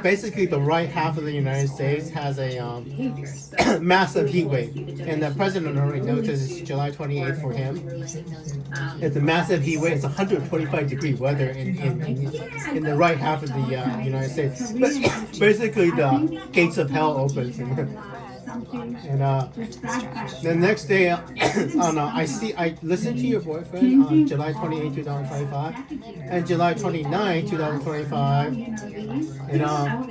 basically the right half of the United States has a massive heat wave, and the president already noticed it's July 28th for him. It's a massive heat wave. It's 125-degree weather in the right half of the United States. But basically, the gates of hell opens. And the next day, I listened to your boyfriend on July 28, 2025, and July 29, 2025. You know,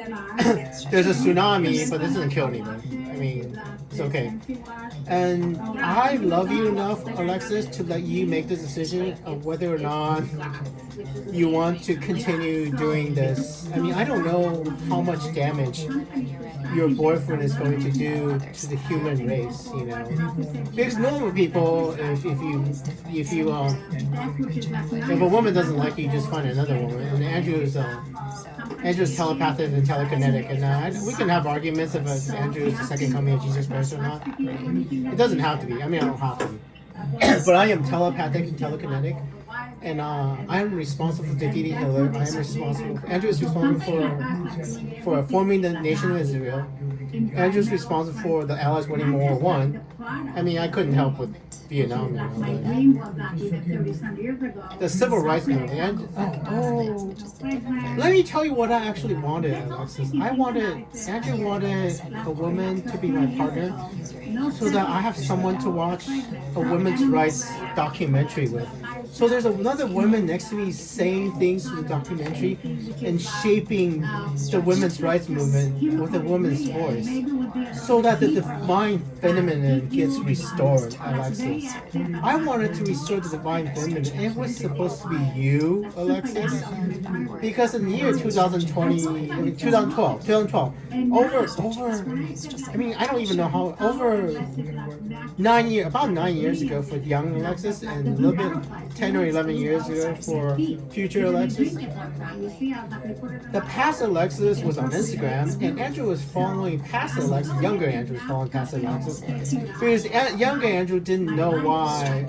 there's a tsunami, but this doesn't kill anyone. I mean, it's okay. And I love you enough, Alexis, to let you make the decision of whether or not you want to continue doing this. I mean, I don't know how much damage your boyfriend is going to do to the human race, you know. Because normal people, if a woman doesn't like you, just find another woman. And Andrew's telepathic and telekinetic, and we can have arguments if Andrew is the second coming of Jesus Christ or not. It doesn't have to be. I mean, I don't have to be. But I am telepathic and telekinetic, and I am responsible for defeating Hitler. I am responsible. Andrew is responsible for forming the nation of Israel. Andrew's responsible for the Allies winning World War I. I mean, I couldn't help with Vietnam. You My know, dream was that even 30-some years ago. the civil rights movement. Let me tell you what I actually wanted, Alexis. Andrew wanted a woman to be my partner so that I have someone to watch a women's rights documentary with. So there's another woman next to me saying things to the documentary and shaping the women's rights movement with a woman's voice so that the divine feminine gets restored, Alexis. I wanted to restore the divine feminine. It was supposed to be you, Alexis, because in the year 2012, I mean, I don't even know how, about 9 years ago for young Alexis, and a little bit, 10 or 11 years ago for future Alexis. The past Alexis was on Instagram, and Andrew was following past Alexis. Younger Andrew was following past Alexis because younger Andrew didn't know why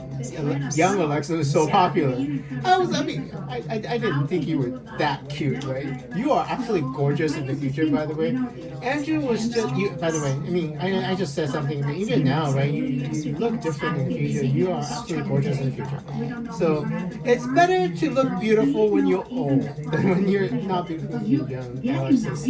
young Alexis was so popular. I didn't think you were that cute, right? You are absolutely gorgeous in the future, by the way. Andrew was just you. By the way, I mean, I just said something. Even now, right? You look different in the future. You are absolutely gorgeous in the future. So it's better to look beautiful when you're old than when you're not beautiful when you're young, Alexis.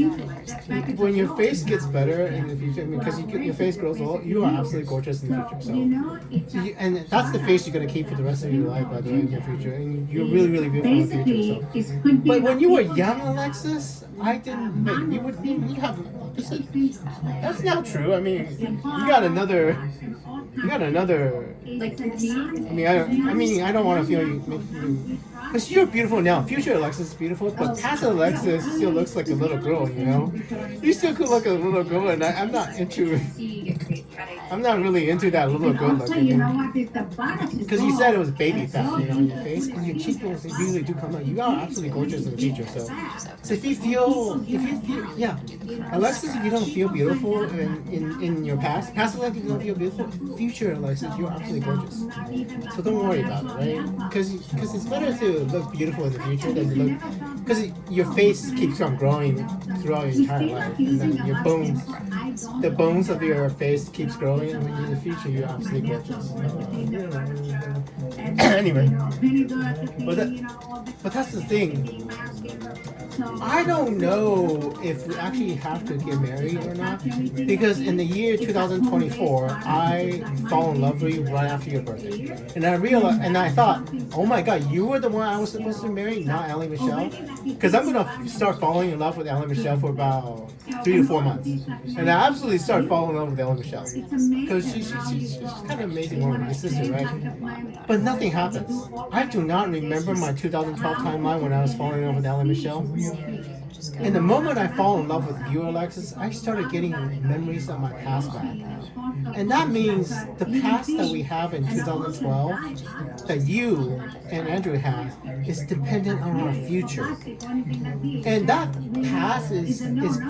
When your face gets better in the future, I mean, because your face grows old, you are absolutely gorgeous in the future. So, and that's the face you're gonna keep for the rest of your life, by the way, in your future. And you're really, really beautiful in the future. So, but when you were young, Alexis, I didn't. Wait, you have. That's not true. I mean, you got another. Like, I don't want to feel you. Because you're beautiful now. Future Alexis is beautiful, but past Alexis still looks like a little girl, you know? You still could look like a little girl, and I'm not really into that little girl look. Because you said it was baby fat, on your face, and your cheekbones usually do come out. You are absolutely gorgeous in the future, so if you feel, yeah. Alexis, if you don't feel beautiful in your past Alexis, if you don't feel beautiful, future Alexis, you're absolutely gorgeous. So don't worry about it, right? Because it's better to look beautiful in the future than to look, because your face keeps on growing throughout your entire life, and then your bones, the bones of your face keeps growing, and when you're in the future, you're absolutely gorgeous. Anyway, but that's the thing. I don't know if we actually have to get married or not, because in the year 2024, I fall in love with you right after your birthday, and I realized, and I thought, oh my God, you were the one I was supposed to marry, not Allie Michelle, because I'm gonna start falling in love with Allie Michelle for about 3 to 4 months, and I absolutely start falling in love with Allie Michelle, because she's kind of amazing woman, my sister, right? But nothing happens. I do not remember my 2012 timeline when I was falling in love with Allie Michelle. And the moment I fall in love with you, Alexis, I started getting memories of my past back. And that means the past that we have in 2012, that you and Andrew have, is dependent on our future. And that past is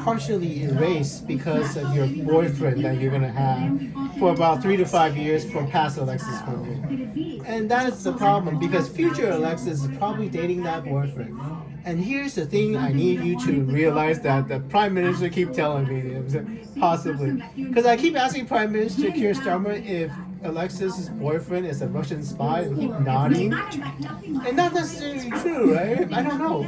partially erased because of your boyfriend that you're going to have for about 3 to 5 years from past Alexis' point of view. And that is the problem, because future Alexis is probably dating that boyfriend. And here's the thing I need you to realize that the Prime Minister keep telling me, possibly. Because I keep asking Prime Minister Keir Starmer if Alexis' boyfriend is a Russian spy, and keep nodding. And not necessarily true, right? I don't know.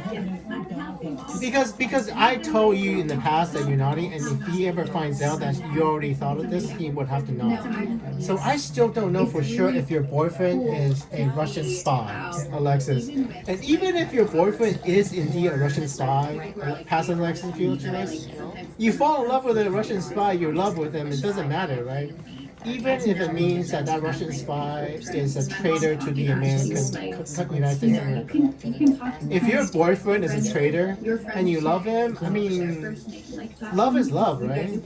Because I told you in the past that you're nodding, and if he ever finds out that you already thought of this, he would have to nod. So I still don't know for sure if your boyfriend is a Russian spy, Alexis. And even if your boyfriend is indeed a Russian spy, past Alexis, you fall in love with a Russian spy, you're in love with him, it doesn't matter, right? Even if it means that Russian spy is a traitor to the United States of America. If your boyfriend is a traitor and you love him, I mean, love is love, right?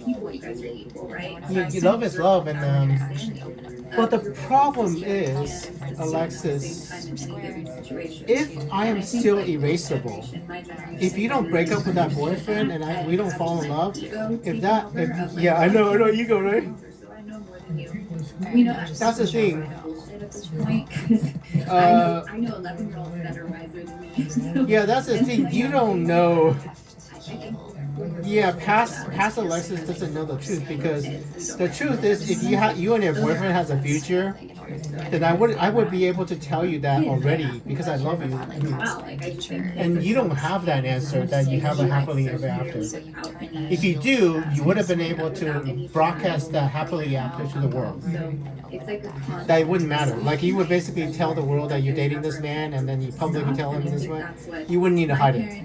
Love is love, and but the problem is, Alexis, if I am still erasable, if you don't break up with that boyfriend and we don't fall in love, yeah, I know, you go, right? That's the thing. I know 11-year-olds that are wiser than me. So. Yeah, that's the thing. You don't know. Yeah, past Alexis doesn't know the truth, because the truth is, if you and your boyfriend has a future, then I would be able to tell you that already, because I love you. And you don't have that answer that you have a happily ever after. If you do, you would have been able to broadcast that happily after to the world. That it wouldn't matter. Like, you would basically tell the world that you're dating this man, and then you publicly tell him this way. You wouldn't need to hide it.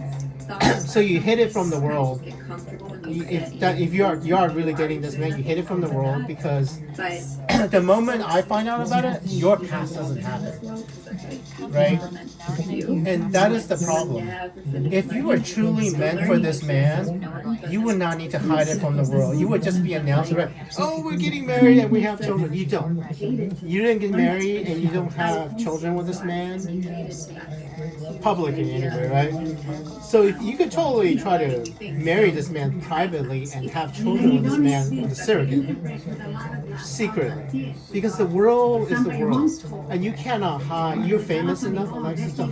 So you hid it from the world. Get comfortable with If you are really dating this man, you hid it from the world because but the moment I find out about it, your past doesn't happen, right? And that is the problem. If you were truly meant for this man, you would not need to hide it from the world. You would just be announced, right? Oh, we're getting married and we have children. You don't. You didn't get married and you don't have children with this man. Publicly anyway, right? So if you could totally try to marry this man privately and have children with this man with a surrogate, secretly, because the world is the world, and you cannot hide. You're famous enough, Alexis, to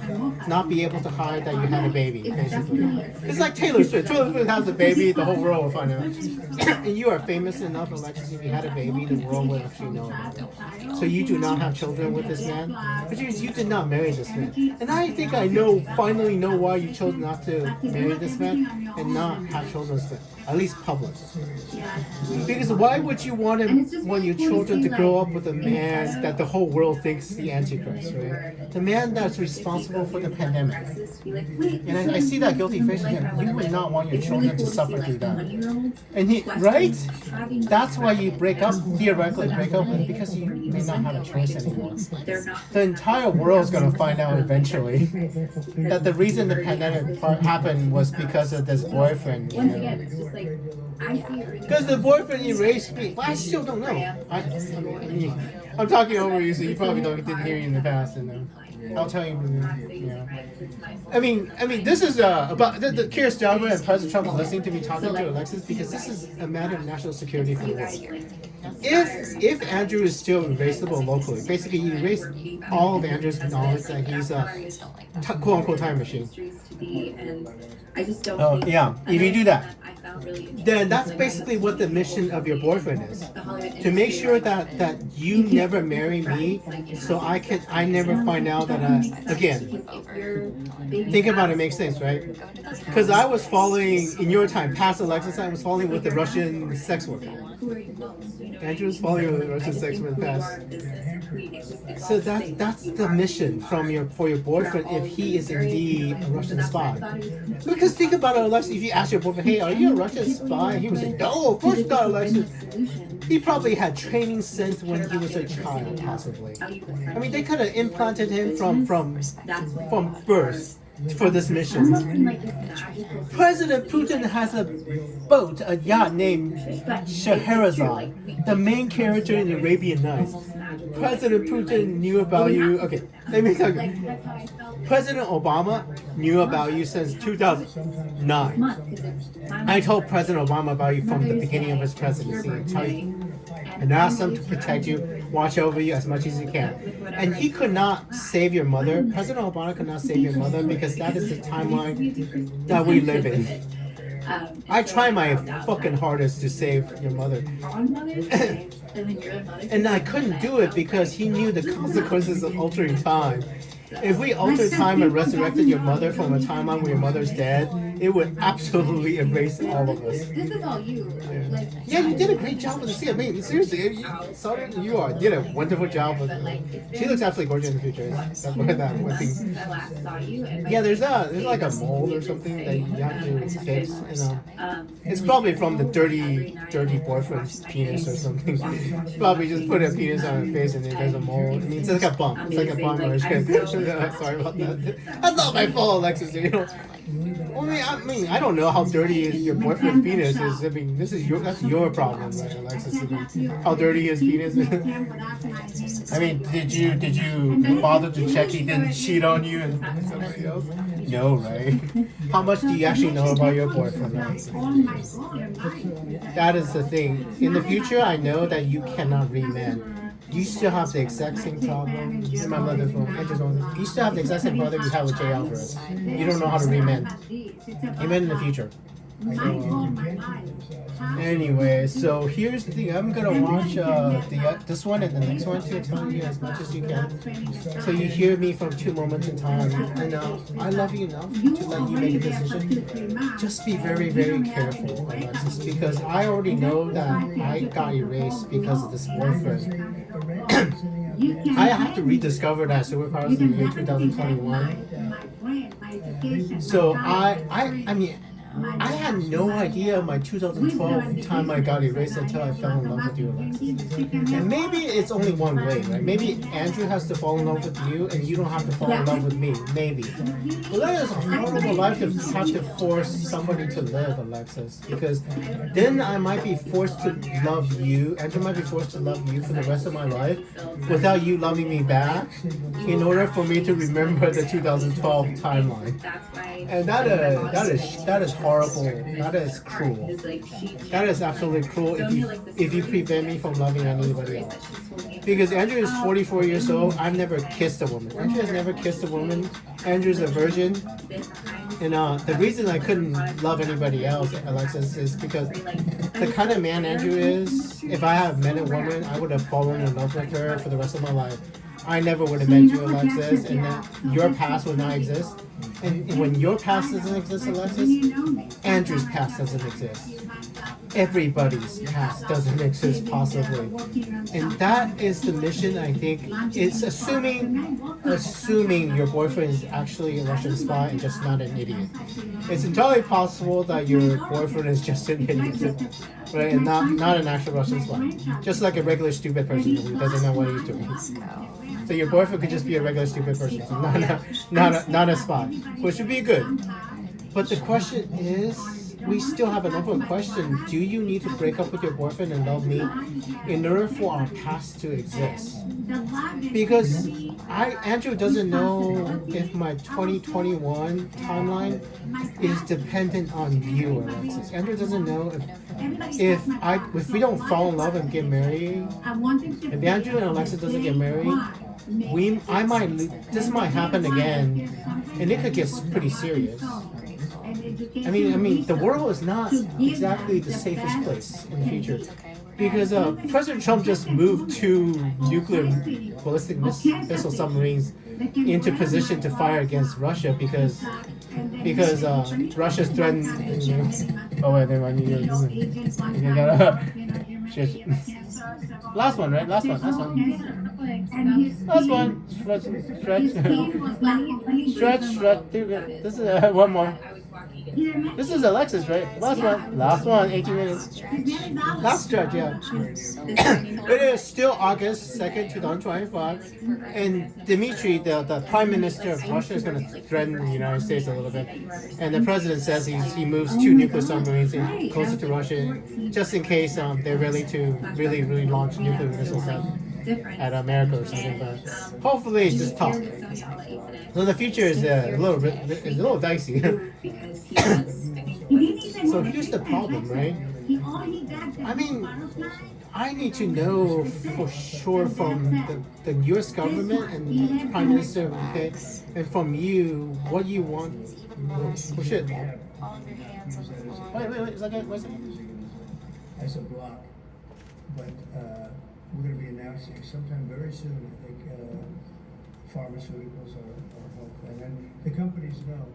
not be able to hide that you had a baby. Basically, it's like Taylor Swift. Taylor Swift has a baby, the whole world will find out. And you are famous enough, Alexis. If you had a baby, the world will actually know about it. So you do not have children with this man, but you did not marry this man. And I think I finally know why you chose not to marry this man and not have children with him, at least public. Because why would you want your children to grow up with a man that the whole world thinks is the Antichrist, right? The man that's responsible for the pandemic. And I see that guilty face again. You would not want your children to suffer through that. And right? That's why you theoretically break up with, because you may not have a choice anymore. The entire world is going to find out eventually that the reason the pandemic happened was because of this boyfriend. You know? Because the boyfriend erased me. Well, I still don't know. I'm talking over you, so you probably didn't hear you in the past. And I'll tell you. I mean, this is about the Keir Starmer and President Trump listening to me talking to Alexis, because this is a matter of national security for the world. If Andrew is still erasable locally, basically you erase all of Andrew's knowledge that he's a quote unquote time machine. Oh yeah, if you do that, then that's basically what the mission of your boyfriend is. To make sure that you never marry me, so I never find out that again, think about it, makes sense, right? Because I was falling, in your time, past Alexis, I was falling with the Russian sex worker. Andrew was falling with the Russian sex worker past. So that's the mission for your boyfriend, if he is indeed a Russian spy. Because think about it, Alexis, if you ask your boyfriend, hey, are you a Russian spy? He would say, no, of course not, Alexis. He probably had training since when he was a child, possibly. I mean, they could have implanted him from birth for this mission. President Putin has a yacht named Scheherazade, the main character in the Arabian Nights. President Putin knew about you. Okay, let me tell you. President Obama knew about you since 2009. I told President Obama about you from the beginning of his presidency and asked him to protect you, watch over you as much as he can. And he could not save your mother. President Obama could not save your mother because that is the timeline that we live in. I try my fucking hardest to save your mother. And I couldn't do it because he knew the consequences of altering time. If we altered time and resurrected your mother from a timeline where your mother's dead, it would absolutely erase all of us. This is all you. Yeah, you did a great job with the scene. I mean, seriously, you did a wonderful job with it. She looks absolutely gorgeous in the future. That's that one thing. Yeah, there's like a mold or something that you have to fix. It's probably from the dirty boyfriend's penis or something. Probably just put a penis on her face and then there's a mold. I mean, it's like a bump. It's like a bump on her skin. Sorry about that. That's not my fault, Alexis. I mean, I don't know how dirty your boyfriend's penis is. I mean, that's your problem, right, Alexis? How dirty his penis is. I mean, did you bother to check he didn't cheat on you and somebody else? No, right? How much do you actually know about your boyfriend, Alexis? That is the thing. In the future, I know that you cannot reman. You still have the exact same problem. Remember this one. You still have the exact same problem you had with Jay Alvarez. You don't know how to remend. Even in the future. Anyway, so here's the thing. I'm gonna watch this one and the next one to tell you as much as you can. So you hear me from 2 moments in time. And I love you enough to let you make a decision. Just be very, very careful, Alexis, because I already know that I got erased because of this boyfriend. I have to rediscover that superpowers in the year 2021. So I mean, I had no idea my 2012 timeline got erased until I fell in love with you, Alexis. And maybe it's only one way, right? Maybe Andrew has to fall in love with you, and you don't have to fall in love with me. Maybe. But that is a horrible life to have to force somebody to live, Alexis. Because then I might be forced to love you. Andrew might be forced to love you for the rest of my life without you loving me back, in order for me to remember the 2012 timeline. That's why. And that is horrible. That is cruel. That is absolutely cruel if you prevent me from loving anybody else. Because Andrew is 44 years old. I've never kissed a woman. Andrew has never kissed a woman. Andrew's a virgin. And the reason I couldn't love anybody else, Alexis, is because the kind of man Andrew is, if I had met a woman, I would have fallen in love with her for the rest of my life. I never would have met you, Alexis, and that your past would not exist. And when your past doesn't exist, Alexis, Andrew's past doesn't exist. Everybody's past doesn't exist, possibly. And that is the mission, I think. It's assuming your boyfriend is actually a Russian spy and just not an idiot. It's entirely possible that your boyfriend is just an idiot, right? And not an actual Russian spy. Just like a regular stupid person who doesn't know what he's doing. So your boyfriend could just be a regular stupid person, not a spy, which would be good. But the question is, we still have an open question. Do you need to break up with your boyfriend and love me in order for our past to exist? Because Andrew doesn't know if my 2021 timeline is dependent on you, Alexis. Andrew doesn't know if we don't fall in love and get married. If Andrew and Alexis doesn't get married, this might happen again, and it could get pretty serious. I mean, the world is not exactly the safest place in the future, because President Trump just moved 2 nuclear ballistic missile submarines into position to fire against Russia because Russia's threatened. Oh wait, never mind. You gotta. Last one, right? Last one. Stretch. This is one more. This is Alexis, right? Last one, 18 minutes. Last stretch, yeah. It is still August 2nd, 2025. And Dmitry, the Prime Minister of Russia, is going to threaten the United States a little bit. And the president says he moves 2 nuclear submarines in closer to Russia, just in case they're ready to really launch nuclear missiles at America or something. But hopefully it's just talk. So the future is a little dicey. So here's the problem, right? I mean, I need to know for sure from the U.S. government and the Prime Minister, okay, and from you, what you want. Oh shit. Wait, is that good? What's it? As a block, but we're going to be announcing sometime very soon, I think, pharmaceuticals are helpful. And then the companies know.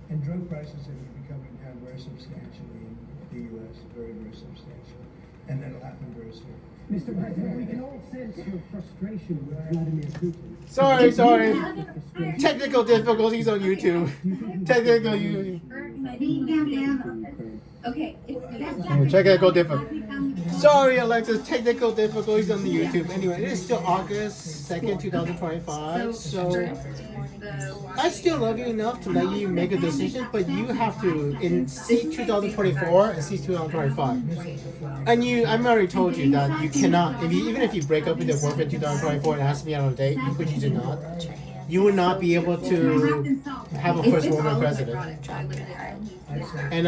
And drug prices are going to be coming down very substantially in the U.S., very substantial. And that'll happen very soon. Mr. President, we can all sense your frustration with Vladimir Putin. Sorry. Technical difficulties on YouTube. Technical YouTube. Okay. Technical difficulties. Sorry, Alexis. Technical difficulties on the YouTube. Anyway, it is still August 2nd, 2025. So I still love you enough to let you make a decision, but you have to see 2024 and see 2025. And I've already told you that you cannot, even if you break up with your boyfriend in 2024 and ask me out on a date, which you did not, you would not be able to have a first woman president. And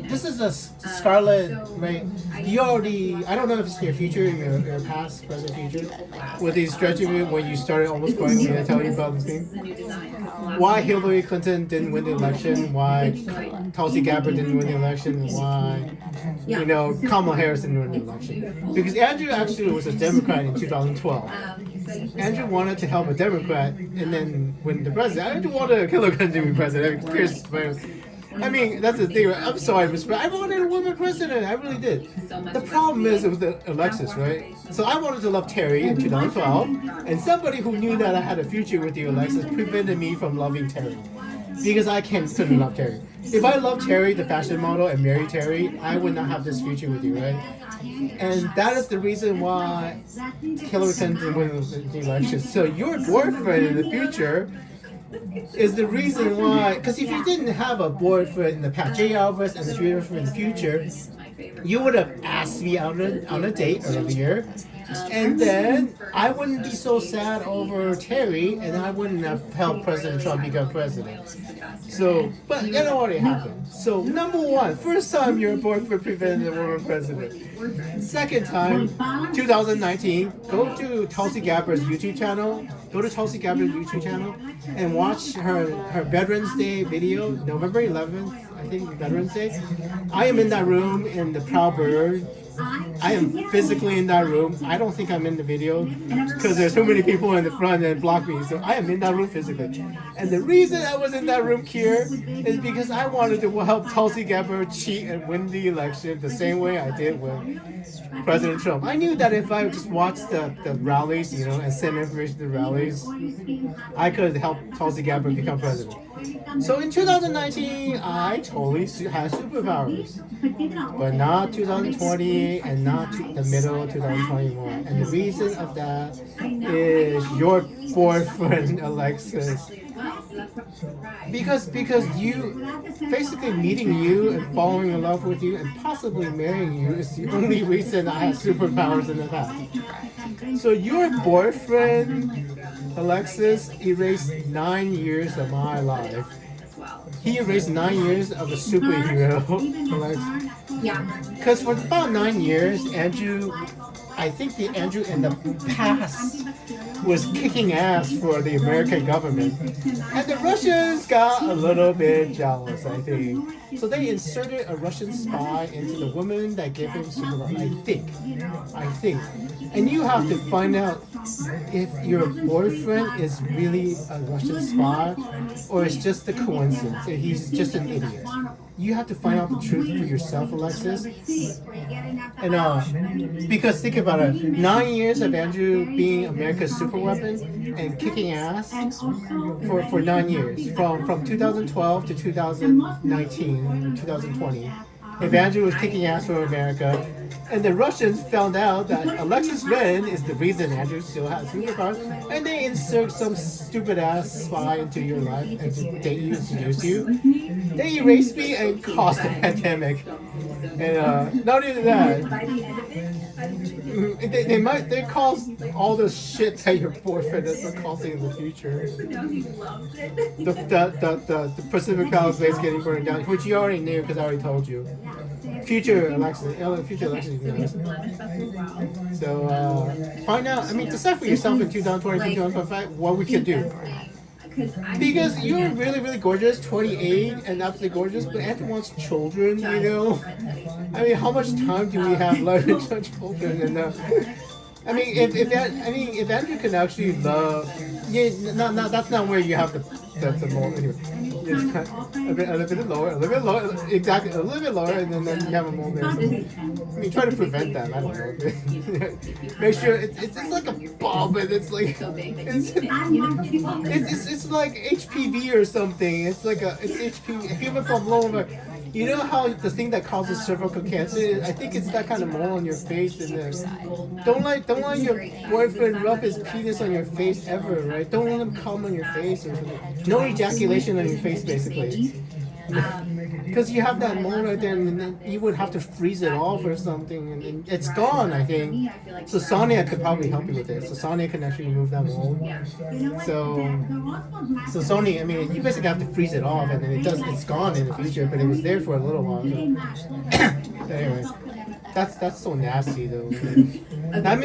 this is a Scarlet, right? You already, I don't know if it's in your future, in your past, present, future, with these stretching when you started almost crying when I tell you about this thing. Why Hillary Clinton didn't win the election? Why Tulsi Gabbard didn't win the election? Why Kamala Harris didn't win the election? Because Andrew actually was a Democrat in 2012. Andrew wanted to help a Democrat, and then when the president, Andrew wanted Hillary Clinton to be president. I mean, that's the thing. Right? I'm sorry, Miss Brown. I wanted a woman president. I really did. The problem is with Alexis, right? So I wanted to love Terry in 2012, and somebody who knew that I had a future with you, Alexis, prevented me from loving Terry. Because I couldn't love Terry. If I loved Terry, the fashion model, and married Terry, I would not have this future with you, right? And that is the reason why Hillary Clinton won the election. So your boyfriend in the future is the reason why. Because if you didn't have a boyfriend in the past, Jay Alvarez, and the boyfriend in the future, you would have asked me on a date earlier. And then I wouldn't be so sad over Terry, and I wouldn't have helped President Trump become president. So, but you know what happened. So, number one, first time your boyfriend prevented a woman president. Second time, 2019, go to Tulsi Gabbard's YouTube channel. Go to Tulsi Gabbard's YouTube channel and watch her Veterans Day video, November 11th, I think, Veterans Day. I am in that room in the Proud Bird. I am physically in that room. I don't think I'm in the video because there's so many people in the front that block me. So I am in that room physically. And the reason I was in that room here is because I wanted to help Tulsi Gabbard cheat and win the election the same way I did with President Trump. I knew that if I just watched the rallies, and send information to the rallies, I could help Tulsi Gabbard become president. So in 2019, I totally had superpowers, but not 2020 and not the middle of 2021. And the reason of that is your boyfriend, Alexis. Because you, basically meeting you and falling in love with you and possibly marrying you is the only reason I had superpowers in the past. So your boyfriend, Alexis, erased 9 years of my life. He erased 9 years of a superhero. Because for about 9 years, I think Andrew in the past was kicking ass for the American government. And the Russians got a little bit jealous, I think. So they inserted a Russian spy into the woman that gave him superpower. I think. And you have to find out if your boyfriend is really a Russian spy or it's just a coincidence. He's just an idiot. You have to find out the truth for yourself, Alexis. And because think about it, 9 years of Andrew being America's superweapon and kicking ass for 9 years, from 2012 to 2019, 2020. If Andrew was kicking ass for America, and the Russians found out that Alexis Ren is the reason Andrew still has superpowers, and they insert some stupid ass spy into your life and to date you and seduce you, they erased me and caused a pandemic. And not even that, they cause all the shit that your boyfriend is causing in the future. The Pacific Palisades getting burned down, which you already knew because I already told you. Future Alexis, knows. So find out. I mean, decide for yourself in 2020, 2025 what we can do. Because you're really, really gorgeous, 28 and absolutely gorgeous, but Andrew wants children, I mean, how much time do we have left to children? And I mean, if Andrew can actually love, that's not where you have the more. Anyway, a little bit lower, exactly, a little bit lower, and then you have a moment. I mean, try to prevent that. I don't know. Make sure it's like a bulb, and it's like it's like HPV or something. It's HPV, human papilloma. You know how the thing that causes cervical cancer is? I think it's that kind of mole on your face, and don't let your boyfriend rub his penis on your face ever, right? Don't let him come on your face or something. No ejaculation on your face, basically. Because you have that mole right there, and then you would have to freeze it off or something, and it's gone, I think. So Sonia could probably help you with it. So Sonia can actually remove that mole. So Sonia, I mean, you basically have to freeze it off, and then it's gone in the future, but it was there for a little while. So. Anyway, that's so nasty though. That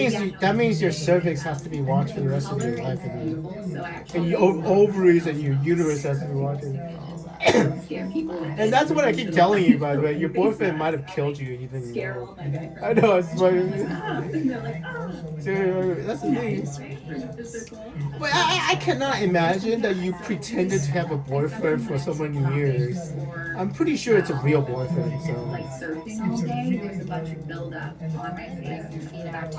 means your cervix has to be watched for the rest of your life, and your ovaries and your uterus has to be watched. And that's what I keep telling you, by the way. Your boyfriend might have killed you, even. I know, it's funny. That's the thing. But I cannot imagine that you pretended to have a boyfriend for so many years. I'm pretty sure it's a real boyfriend. So. like surfing all day, there's a bunch of buildup on my face and bacteria. So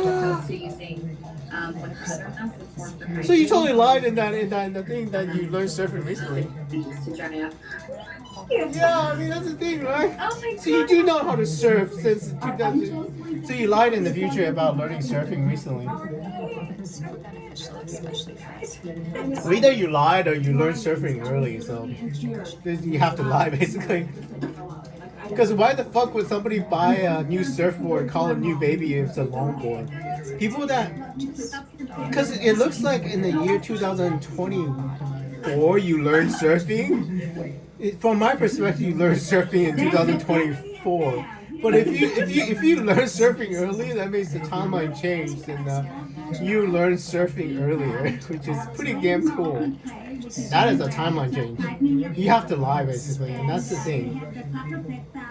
opposed to using one of her other muscles, it's more for So you hygiene. totally lied in the thing that you learned surfing recently. Just to dry up. Yeah, I mean that's the thing, right? Oh my So you do know how to surf since 2000. So you lied in the future about learning surfing recently. It's so beneficial, especially for us. So either you lied or you learned surfing early. So you have to lie basically. Because why the fuck would somebody buy a new surfboard, call it new baby if it's a longboard? People that, because it looks like in the year 2024 you learn surfing. From my perspective, you learn surfing in 2024. But if you learn surfing early, that means the timeline changed and you learned surfing earlier, which is pretty damn cool. That is a timeline change. You have to lie basically, and that's the thing.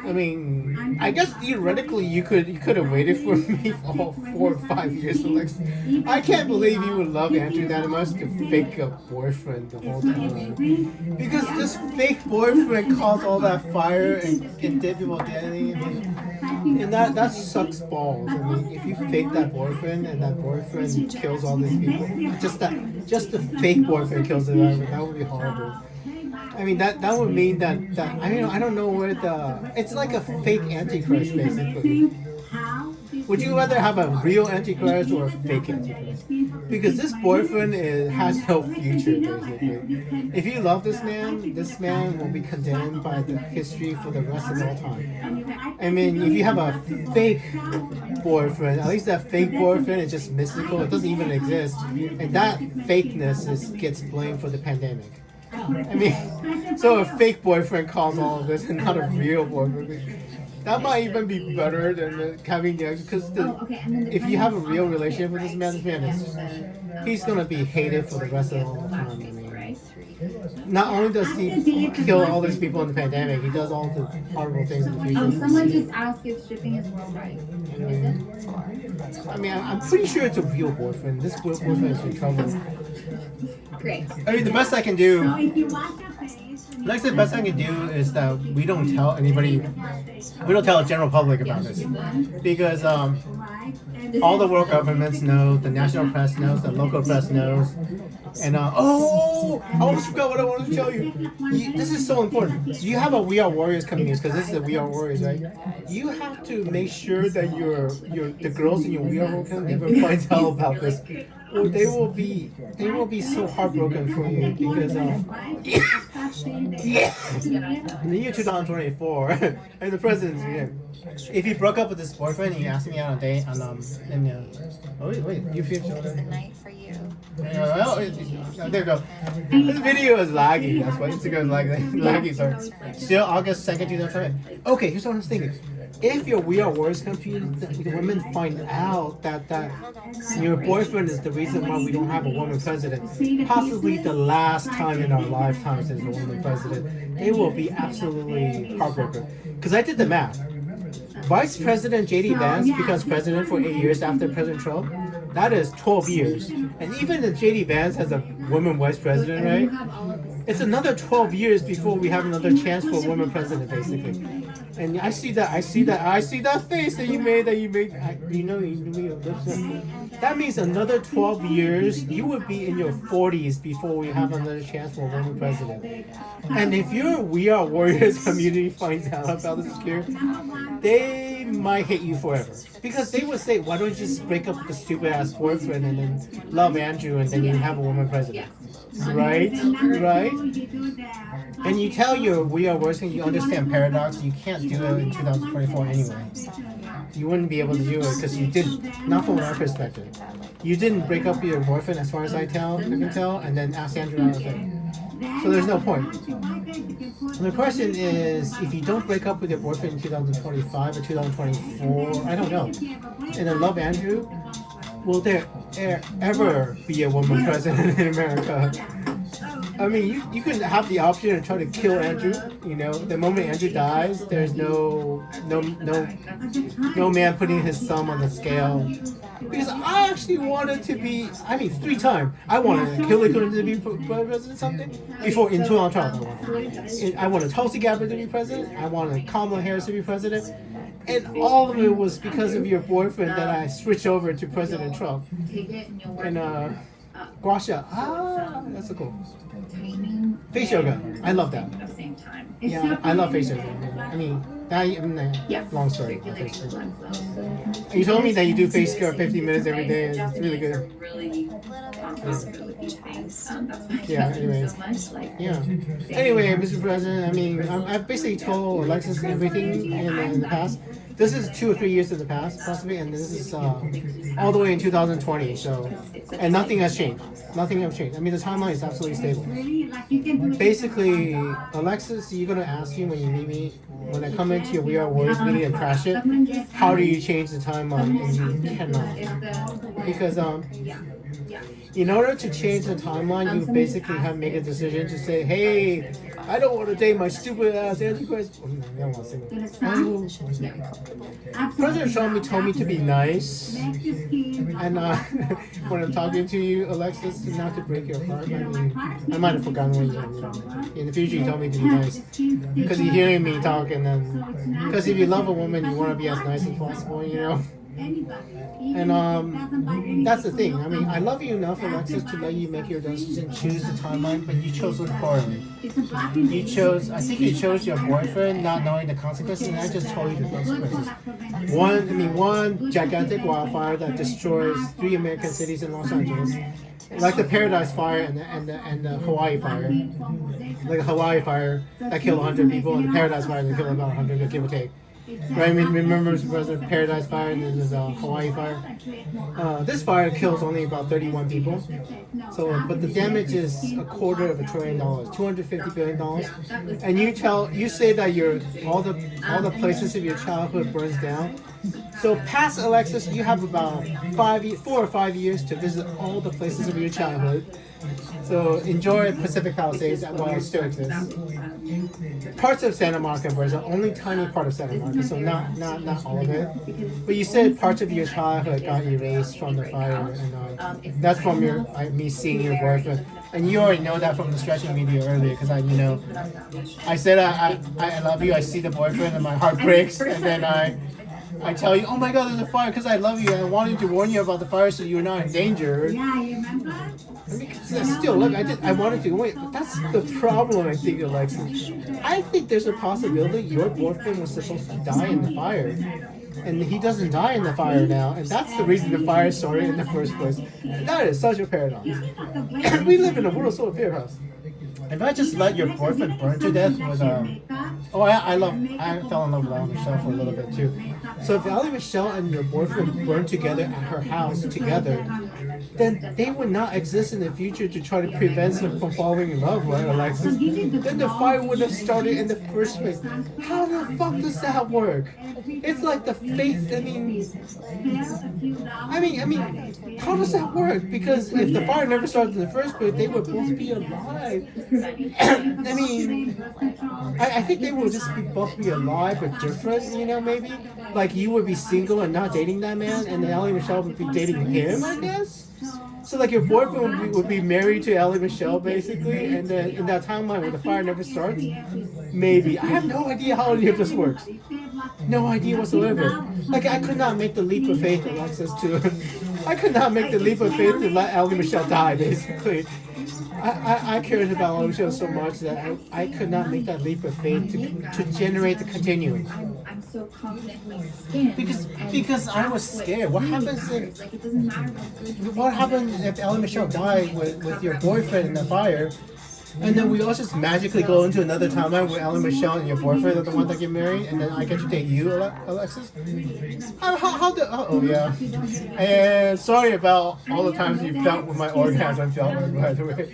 I mean, I guess theoretically you could have waited for me for all 4 or 5 years, Alex. I can't believe you would love Andrew that much to fake a boyfriend the whole time. Because this fake boyfriend caused all that fire and did people dead. And that sucks balls. I mean, if you fake that boyfriend and that boyfriend kills all these people, just the fake boyfriend kills the boyfriend, that would be horrible. I mean, that would mean that I don't know where it's like a fake antichrist basically. Would you rather have a real antichrist or a fake antichrist? Because this boyfriend has no future basically. If you love this man will be condemned by the history for the rest of all time. I mean, if you have a fake boyfriend, at least that fake boyfriend is just mystical. It doesn't even exist, and that fakeness gets blamed for the pandemic. I mean, so a fake boyfriend caused all of this, and not a real boyfriend. That might even be better than having the because if you have a real relationship with this man he's gonna be hated for the rest of all the time. I mean, not only does he kill all these people in the pandemic, he does all the horrible things in the future. Someone just asked if shipping is worldwide. I mean, I'm pretty sure it's a real boyfriend. This boyfriend is in trouble. Great. I mean, the best I can do. So if you wash your face, Like the best I can do is that we don't tell anybody, we don't tell the general public about this, because all the world governments know, the national press knows, the local press knows, and I almost forgot what I wanted to tell you. This is so important. You have a We Are Warriors community, because this is the We Are Warriors, right? You have to make sure that the girls in your We Are Warriors community finds out about this, or they will be so heartbroken for you, because in the year 2024, and the president's here. If he broke up with his boyfriend, he asked me out on a date, and wait, you feel It's the night for you. there you go. This video is laggy. That's why Instagram is laggy. Sorry. Still August 2nd, 2020. Okay, here's what I'm thinking. If your We Are Warriors computer, the women find out that your boyfriend is the reason why we don't have a woman president, possibly the last time in our lifetimes there's a woman president, they will be absolutely heartbroken. Because I did the math. Vice President J.D. Vance becomes president for 8 years after President Trump. That is 12 years. And even if J.D. Vance has a woman vice president, right? It's another 12 years before we have another chance for a woman president, basically. And I see that face that you made, that means another 12 years, you would be in your 40s before we have another chance for a woman president. And if your We Are Warriors community finds out about this here, they might hate you forever. Because they would say, why don't you just break up with the stupid ass boyfriend and then love Andrew and then you have a woman president? Right? And you tell your We Are Warriors, you understand paradox, you can't do it in 2024 anyway. You wouldn't be able to do it because you didn't, not from our perspective. You didn't break up with your boyfriend as far as I can tell, and then ask Andrew out of it. So there's no point. The question is, if you don't break up with your boyfriend in 2025 or 2024, I don't know, and then love Andrew, will there ever be a woman president in America? I mean, you can have the option of trying to kill Andrew. You know, the moment Andrew dies, there's no man putting his thumb on the scale. Because I actually wanted to be, I mean, 3 times. I wanted Hillary Clinton to be president something before in Donald Trump. I wanted Tulsi Gabbard to be president. I wanted Kamala Harris to be president. And all of it was because of your boyfriend that I switched over to President Trump. And Guasha, that's so cool. Face yoga, I love that. Yeah, I love face yoga. I mean, long story. You told me that you do face yoga 50 minutes every day. It's really good. Yeah, anyways. Yeah. Anyway, Mr. President, I mean, I've basically told Alexis everything in the past. This is 2 or 3 years in the past, possibly, and this is all the way in 2020. So, and nothing has changed. Nothing has changed. I mean, the timeline is absolutely stable. Basically, Alexis, you're gonna ask me when you meet me, when I come into your We Are Warriors meeting and crash it, how do you change the timeline? And you cannot, because in order to change the timeline, you basically have to make a decision to say, hey, I don't want to date my stupid ass Antichrist. President Trump told me to be nice, and when I'm talking to you, Alexis, not to break your heart. I mean, I might have forgotten what you said. In the future, you told me to be nice because you're hearing me talk, and then because if you love a woman, you want to be as nice as possible, you know. And that's the thing. I mean, I love you enough, Alexis, to let you make your decision, choose the timeline, but you chose it poorly. You chose, I think you chose your boyfriend, not knowing the consequences, and I just told you the consequences. One gigantic wildfire that destroys 3 American cities in Los Angeles, like the Paradise Fire and the Hawaii Fire. Like a Hawaii fire that killed 100 people, and the Paradise Fire that killed about 100, give or take. Right, I mean, remember the Paradise Fire and then there's a Hawaii fire. This fire kills only about 31 people. So, but the damage is $250 billion, $250 billion. And you say that all the places of your childhood burns down. So past Alexis, you have about 4 or 5 years to visit all the places of your childhood. So enjoy Pacific Palisades while it still exists. Parts of Santa Monica burns, only tiny part of Santa Monica, so not all of it. But you said parts of your childhood got erased from the fire, and that's from me seeing your boyfriend. And you already know that from the stretching video earlier, because I said I love you. I see the boyfriend, and my heart breaks, and then I tell you, oh my God, there's a fire, because I love you. I wanted to warn you about the fire so you're not in danger. Yeah, you remember? I mean, still, look, I wanted to wait, but that's the problem, I think, Alexis. I think there's a possibility your boyfriend was supposed to die in the fire, and he doesn't die in the fire now, and that's the reason the fire started in the first place. That is such a paradox. We live in a world full of paradox. If I just let your boyfriend burn to death with I fell in love with Allie Michelle for a little bit too. So if Allie Michelle and your boyfriend burned together at her house together, then they would not exist in the future to try to prevent him from falling in love, right, Alexis? Then the fire would have started in the first place. How the fuck does that work? It's like the faith. I mean, how does that work? Because if the fire never started in the first place, they would both be alive. I mean, I think they would just both be alive but different, maybe. Like you would be single and not dating that man, and then Allie Michelle would be dating him, I guess. So like your boyfriend would be married to Allie Michelle basically, and then in that timeline where the fire never starts, maybe. I have no idea how any of this works. No idea whatsoever. Like I could not make the leap of faith, Alexis, I could not make the leap of faith to let Allie Michelle die, basically. I cared about Allie Michelle so much that I could not make that leap of faith to generate the continuum. I'm so confident in my skin. Because I was scared. What happens if Allie Michelle died with your boyfriend in the fire, and then we all just magically go into another timeline where Allie Michelle and your boyfriend are the ones that get married, and then I get to date you, Alexis? Yeah. And sorry about all the times you felt with my orgasm, by the way.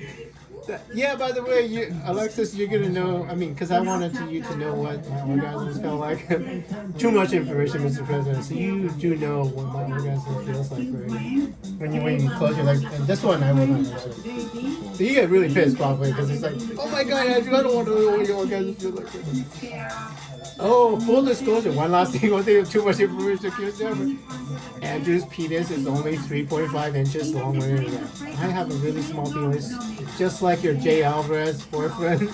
Yeah, by the way, Alexis, you're gonna know. I mean, because I wanted you to know what my orgasms felt like. Too much information, Mr. President. So you do know what my orgasm feels like, right? When you close your legs. And this one I will not answer. So you get really pissed probably because it's like, oh my God, Andrew, I don't want to know what your orgasm feels like. Oh, full disclosure. One last thing. One thing. Too much information. Andrew's penis is only 3.5 inches long. I have a really small penis, just like your Jay Alvarez boyfriend.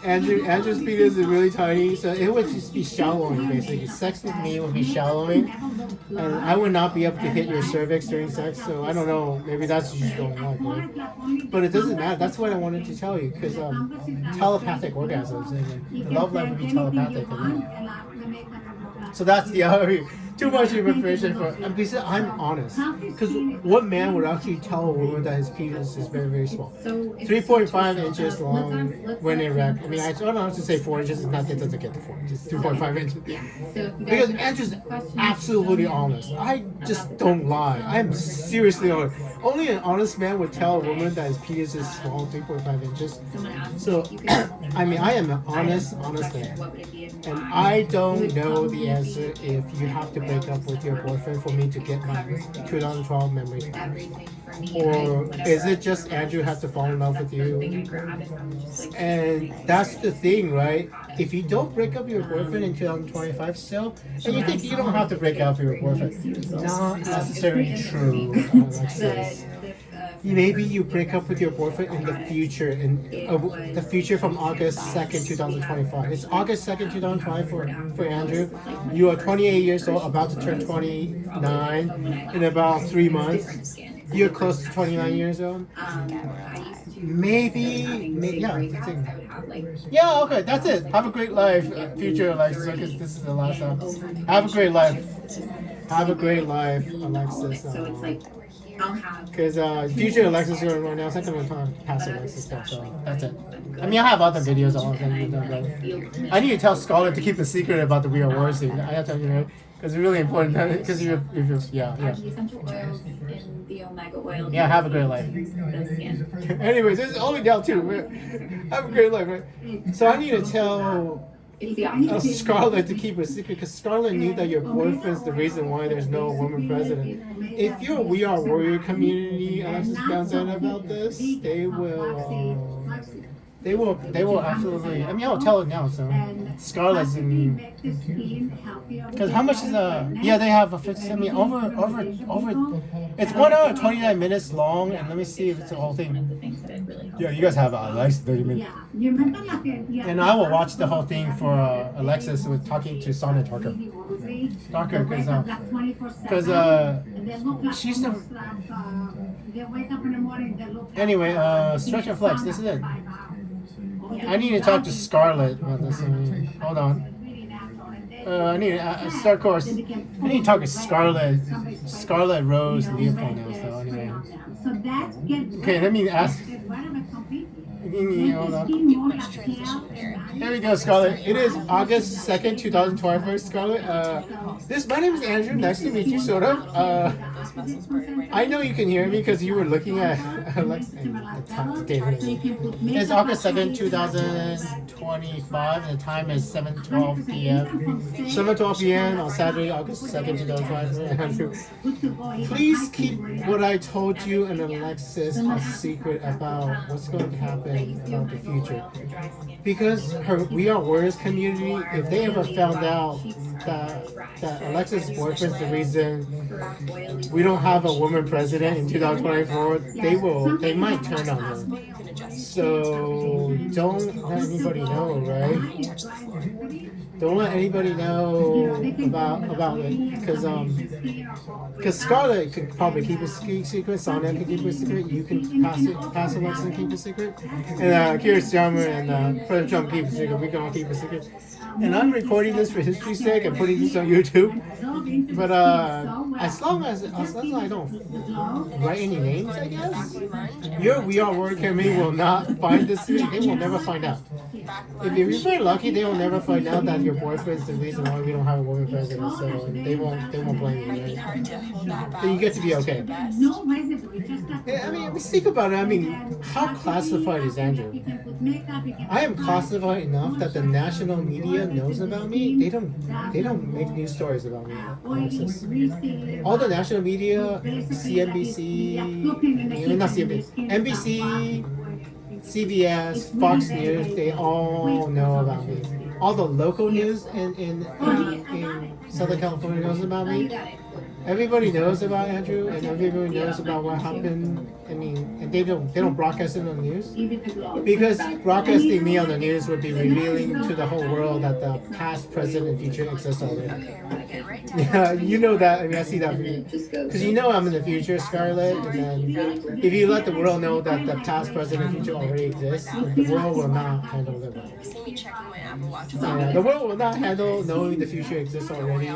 Andrew's penis is really tiny, so it would just be shallowing basically. Sex with me would be shallowing, and I would not be able to hit your cervix during sex. So I don't know. Maybe that's what you just don't like, right? But it doesn't matter. That's what I wanted to tell you because telepathic orgasms. The love life would be telepathic. So that's the other. Too much information for. Because I'm honest. Because what man would actually tell a woman that his penis is very, very small? 3.5 inches long when erect. I mean, I don't know to say 4 inches. It's not. It doesn't get to 4 inches. 3.5 inches. Because Andrew's absolutely honest. I just don't lie. I'm seriously honest. Only an honest man would tell a woman that his penis is small, 3.5 inches. So, I mean, I am an honest man. And I don't know the answer if you have to break up with your boyfriend for me to get my 2012 memories back. Or is it just Andrew has to fall in love with you? And that's the thing, right? If you don't break up with your boyfriend in 2025 still, and you think you don't have to break up with your boyfriend, not necessarily true, Alexis. Maybe you break up with your boyfriend in the future, the future from August 2nd, 2025. It's August 2nd, 2025 for Andrew. You are 28 years old, about to turn 29 in about 3 months. You're close to 29 years old. Maybe yeah. Yeah, okay, that's it. Have a great life, future Alexis, because this is the last time. Have a great life. Have a great life, Alexis. So it's like, because future Alexis is right now, second one time past Alexis stuff, so that's it. I mean, I have other videos on it, but I need to tell Scarlett to keep a secret about the Real War scene. I have to tell you, right? Because it's really important. Because if you yeah. the essential oils in the omega oil. Yeah, have a great life. Anyways, it's only down 2. Have a great life, right? So I need to tell Scarlett to keep a secret because Scarlett knew that your boyfriend's the reason why there's no woman president. If your We Are Warrior community Alexis finds out about this, they will absolutely. I mean, I'll tell it now. So Scarlett's in. Because how much is yeah, they have a 50. I mean, over. It's 1 hour and 29 minutes long, and let me see if it's the whole thing. Yeah, you guys have a nice 30 minutes. And I will watch the whole thing for Alexis with talking to Sonia Tucker, because she's the. Anyway, Stretch and Flex. This is it. I need to talk to Scarlett about this. Hold on. I need to start course. I need to talk to Scarlett Rose Leopold now. So anyway. Okay, let me ask. Hold on. There we go, Scarlett. It is August 2nd, 2025, Scarlett. My name is Andrew. Nice to meet you, sort of. I know you can hear me because you were looking at Alexis. It's August 2nd, 2025, and the time is 7:12 p.m. 7:12 p.m. on Saturday, August 2nd, 2025. Andrew, please keep what I told you and Alexis a secret about what's going to happen about the future. Because her We Are Warriors community, if they ever found out that Alexis' boyfriend's the reason we don't have a woman president in 2024, they might turn on her. So don't let anybody know, right? Don't let anybody know about it, because Scarlett could probably keep a secret, Sonia can keep a secret, you can pass Alexis and keep a secret, and Keir Starmer and President Trump keep a secret. We can all keep a secret. And I'm recording this for history's sake and putting this on YouTube. But as long as I don't write any names, I guess. Your We Are World Committee will not find this. They will never find out. If you're very lucky, they will never find out that your boyfriend's the reason why we don't have a woman president. So they won't blame you. Right? So you get to be okay. Yeah, I mean, think about it. I mean, how classified is Andrew? I am classified enough that the national media knows about me. They don't make news stories about me. Alexis. All the national media, CNBC, not CNBC, NBC, CBS, Fox News, they all know about me. All the local news in Southern California knows about me. Everybody knows about Andrew, and everybody knows about what happened. I mean, and they don't broadcast it on the news because broadcasting me on the news would be revealing to the whole world that the past, present, and future exist already. Yeah, you know that. I mean, I see that because you know I'm in the future, Scarlett. And then if you let the world know that the past, present, and future already exist, the world will not handle them. Yeah, the world will not handle knowing the future exists already.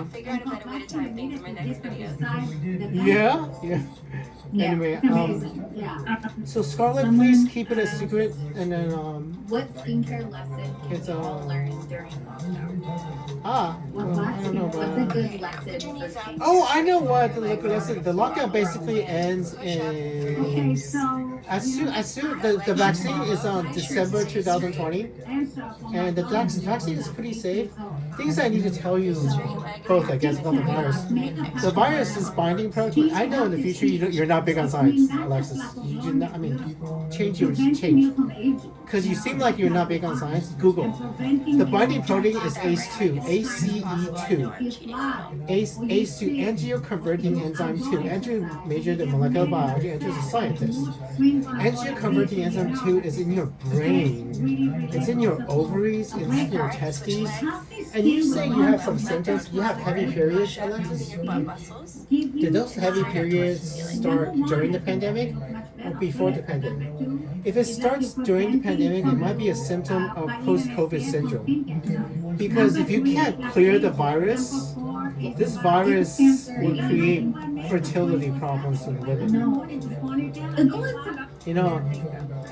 Yeah. Anyway, so Scarlett, please keep it a secret, and then What skincare lesson it's can we all learn during lockdown? I don't know, What's a but good lesson for skincare? oh, I know what the lesson. The lockdown basically ends in as soon the vaccine is on December 2020, and the vaccine is pretty safe. Things I need to tell you both, I guess, about the virus. The virus is binding protein. I know in the future you're not big on science, Alexis. You do not. I mean, change. Because you seem like you're not big on science. Google. The binding protein is ACE2, ACE2, ACE2, angioconverting enzyme 2. Andrew majored in molecular biology. Andrew's a scientist. Angioconverting enzyme 2 is in your brain. It's in your ovaries. It's in your testes. And you say you have some symptoms. You have heavy periods, Alexis. Did those heavy periods start during the pandemic or before the pandemic? If it starts during the pandemic, it might be a symptom of post-COVID syndrome. Because if you can't clear the virus, this virus will create fertility problems in women. You know,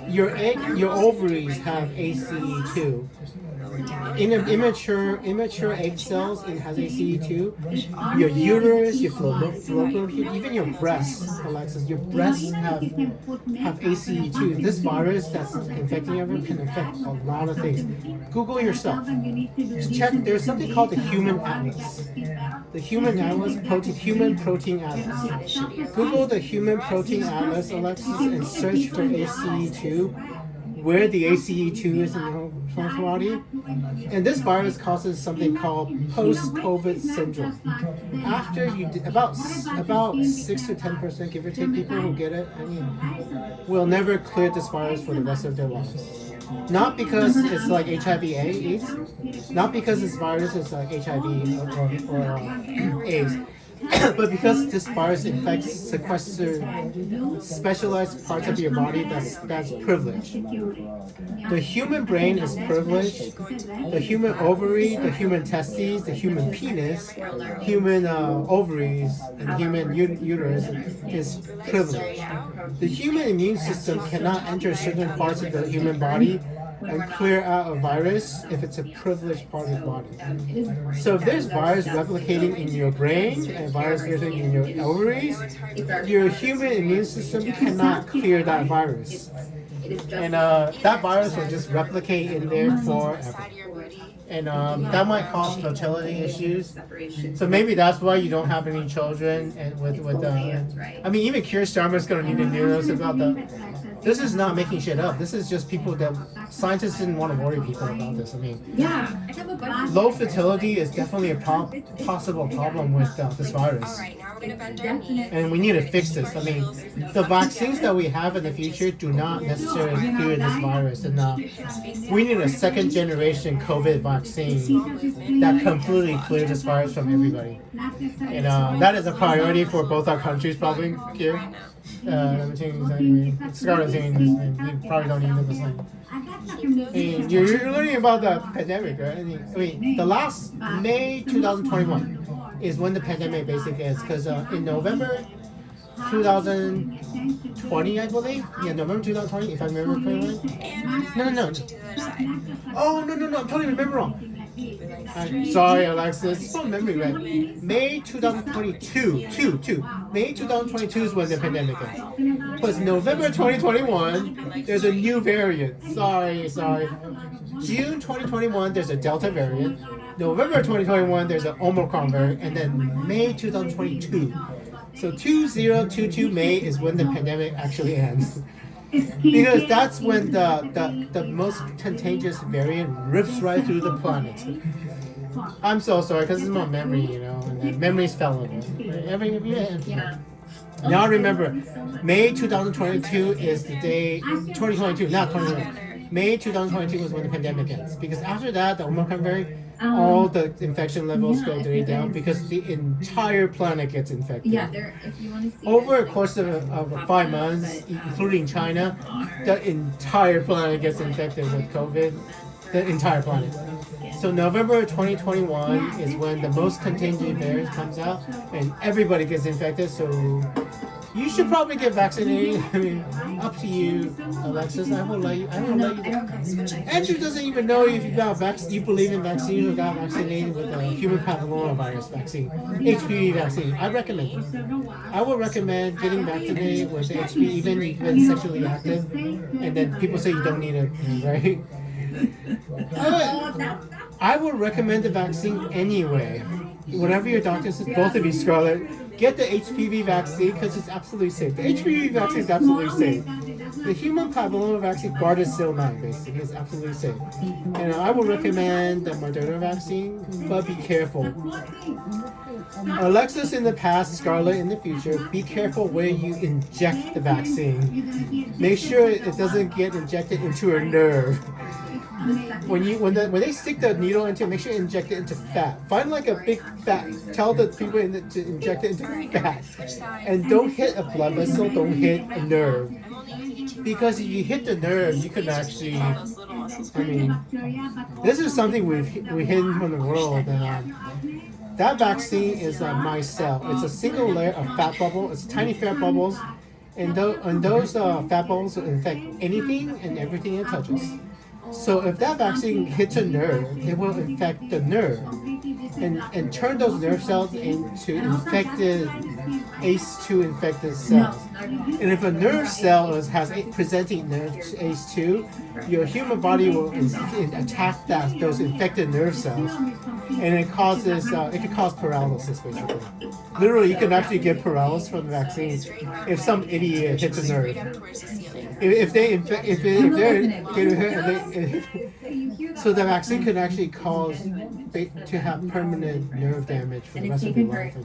your ovaries have ACE2. In immature egg cells, it has ACE2. Your uterus, your fallopian tube, even your breasts, Alexis, your breasts have ACE2. This virus that's infecting everyone can infect a lot of things. Google yourself. Check. There's something called the Human Atlas. The Human Protein Atlas. Google the Human Protein Atlas, Alexis, and search for ACE2. Where the ACE2 is in your body, and this virus causes something called post-COVID syndrome. After you about 6 to 10%, give or take, people who get it, I mean, will never clear this virus for the rest of their lives. Not because it's like HIV/AIDS, not because this virus is like HIV or AIDS. But because this virus sequesters specialized parts of your body that's privileged. The human brain is privileged. The human ovary, the human testes, the human penis, human ovaries, and human uterus is privileged. The human immune system cannot enter certain parts of the human body and clear out a virus if it's a privileged part of the body. So if there's virus replicating in your brain and virus replicating in your ovaries, your human immune system cannot clear that virus. And that virus will just replicate in there forever. And that might cause fertility issues. So maybe that's why you don't have any children. And I mean, even Keir Starmer's going to need to know about that. This is not making shit up. This is just people that scientists didn't want to worry people about this. I mean, low fertility is definitely a possible problem with this virus. And we need to fix this. I mean, the vaccines that we have in the future do not necessarily clear this virus. And we need a second generation COVID vaccine that completely clears this virus from everybody. And that is a priority for both our countries probably here. Let me change this. Scarlett's saying this, and you probably don't need this thing. And you're learning about the pandemic, right? I mean, the last May 2021, is when the pandemic basically is. Because in November 2020, I believe. Yeah, November 2020, if I remember correctly. No. To the other side. Oh, no. I'm totally remember wrong. I'm sorry, Alexis. It's from memory, right? May 2022. May 2022 is when the pandemic is. But November 2021, there's a new variant. Sorry. June 2021, there's a Delta variant. November 2021, there's an Omicron variant. And then May 2022. So 2022 May is when the pandemic actually ends. Because that's when the most contagious variant rips right through the planet. I'm so sorry, because it's my memory, and the memory's fallible. Now remember, May 2022 is the day, 2022, not 2021. May 2022 was when the pandemic ends. Because after that, the Omicron variant, all the infection levels go way down because the entire planet gets infected. Yeah, if you want to see Over a course of 5 months, including China, the entire planet gets infected with COVID. The entire planet. So November 2021 is when the most contagious variant comes out, and everybody gets infected. So you should probably get vaccinated. I mean, up to you, Alexis. I will let you. Andrew doesn't even know if you got you believe in vaccines or got vaccinated with a human papillomavirus vaccine, HPV vaccine. I recommend it. I would recommend getting vaccinated with HPV, even if you've been sexually active. And then people say you don't need it, right? I would recommend the vaccine anyway. Whatever your doctor says, both of you, Scarlett, get the HPV vaccine because it's absolutely safe. The HPV vaccine is absolutely safe. The human papilloma vaccine, Gardasil 9, basically, is absolutely safe. And I would recommend the Moderna vaccine, but be careful. Alexis in the past, Scarlett in the future, be careful where you inject the vaccine. Make sure it doesn't get injected into a nerve. When they stick the needle into it, make sure you inject it into fat. Find like a big fat. Tell the people to inject it into fat. And don't hit a blood vessel, don't hit a nerve. Because if you hit the nerve, you can actually, this is something we've hidden from the world. That vaccine is a micelle. It's a single layer of fat bubble. It's tiny fat bubbles. And those fat bubbles will infect anything and everything it touches. So if that vaccine hits a nerve, it will infect the nerve and turn those nerve cells into infected ACE2 infected cells. And if a nerve cell has presenting nerve ACE2, your human body will attack those infected nerve cells, and it can cause paralysis basically. Literally, you can actually get paralysis from the vaccine if some idiot hits a nerve. If they're getting hit, so the vaccine can actually cause to have permanent nerve damage for the rest of your life.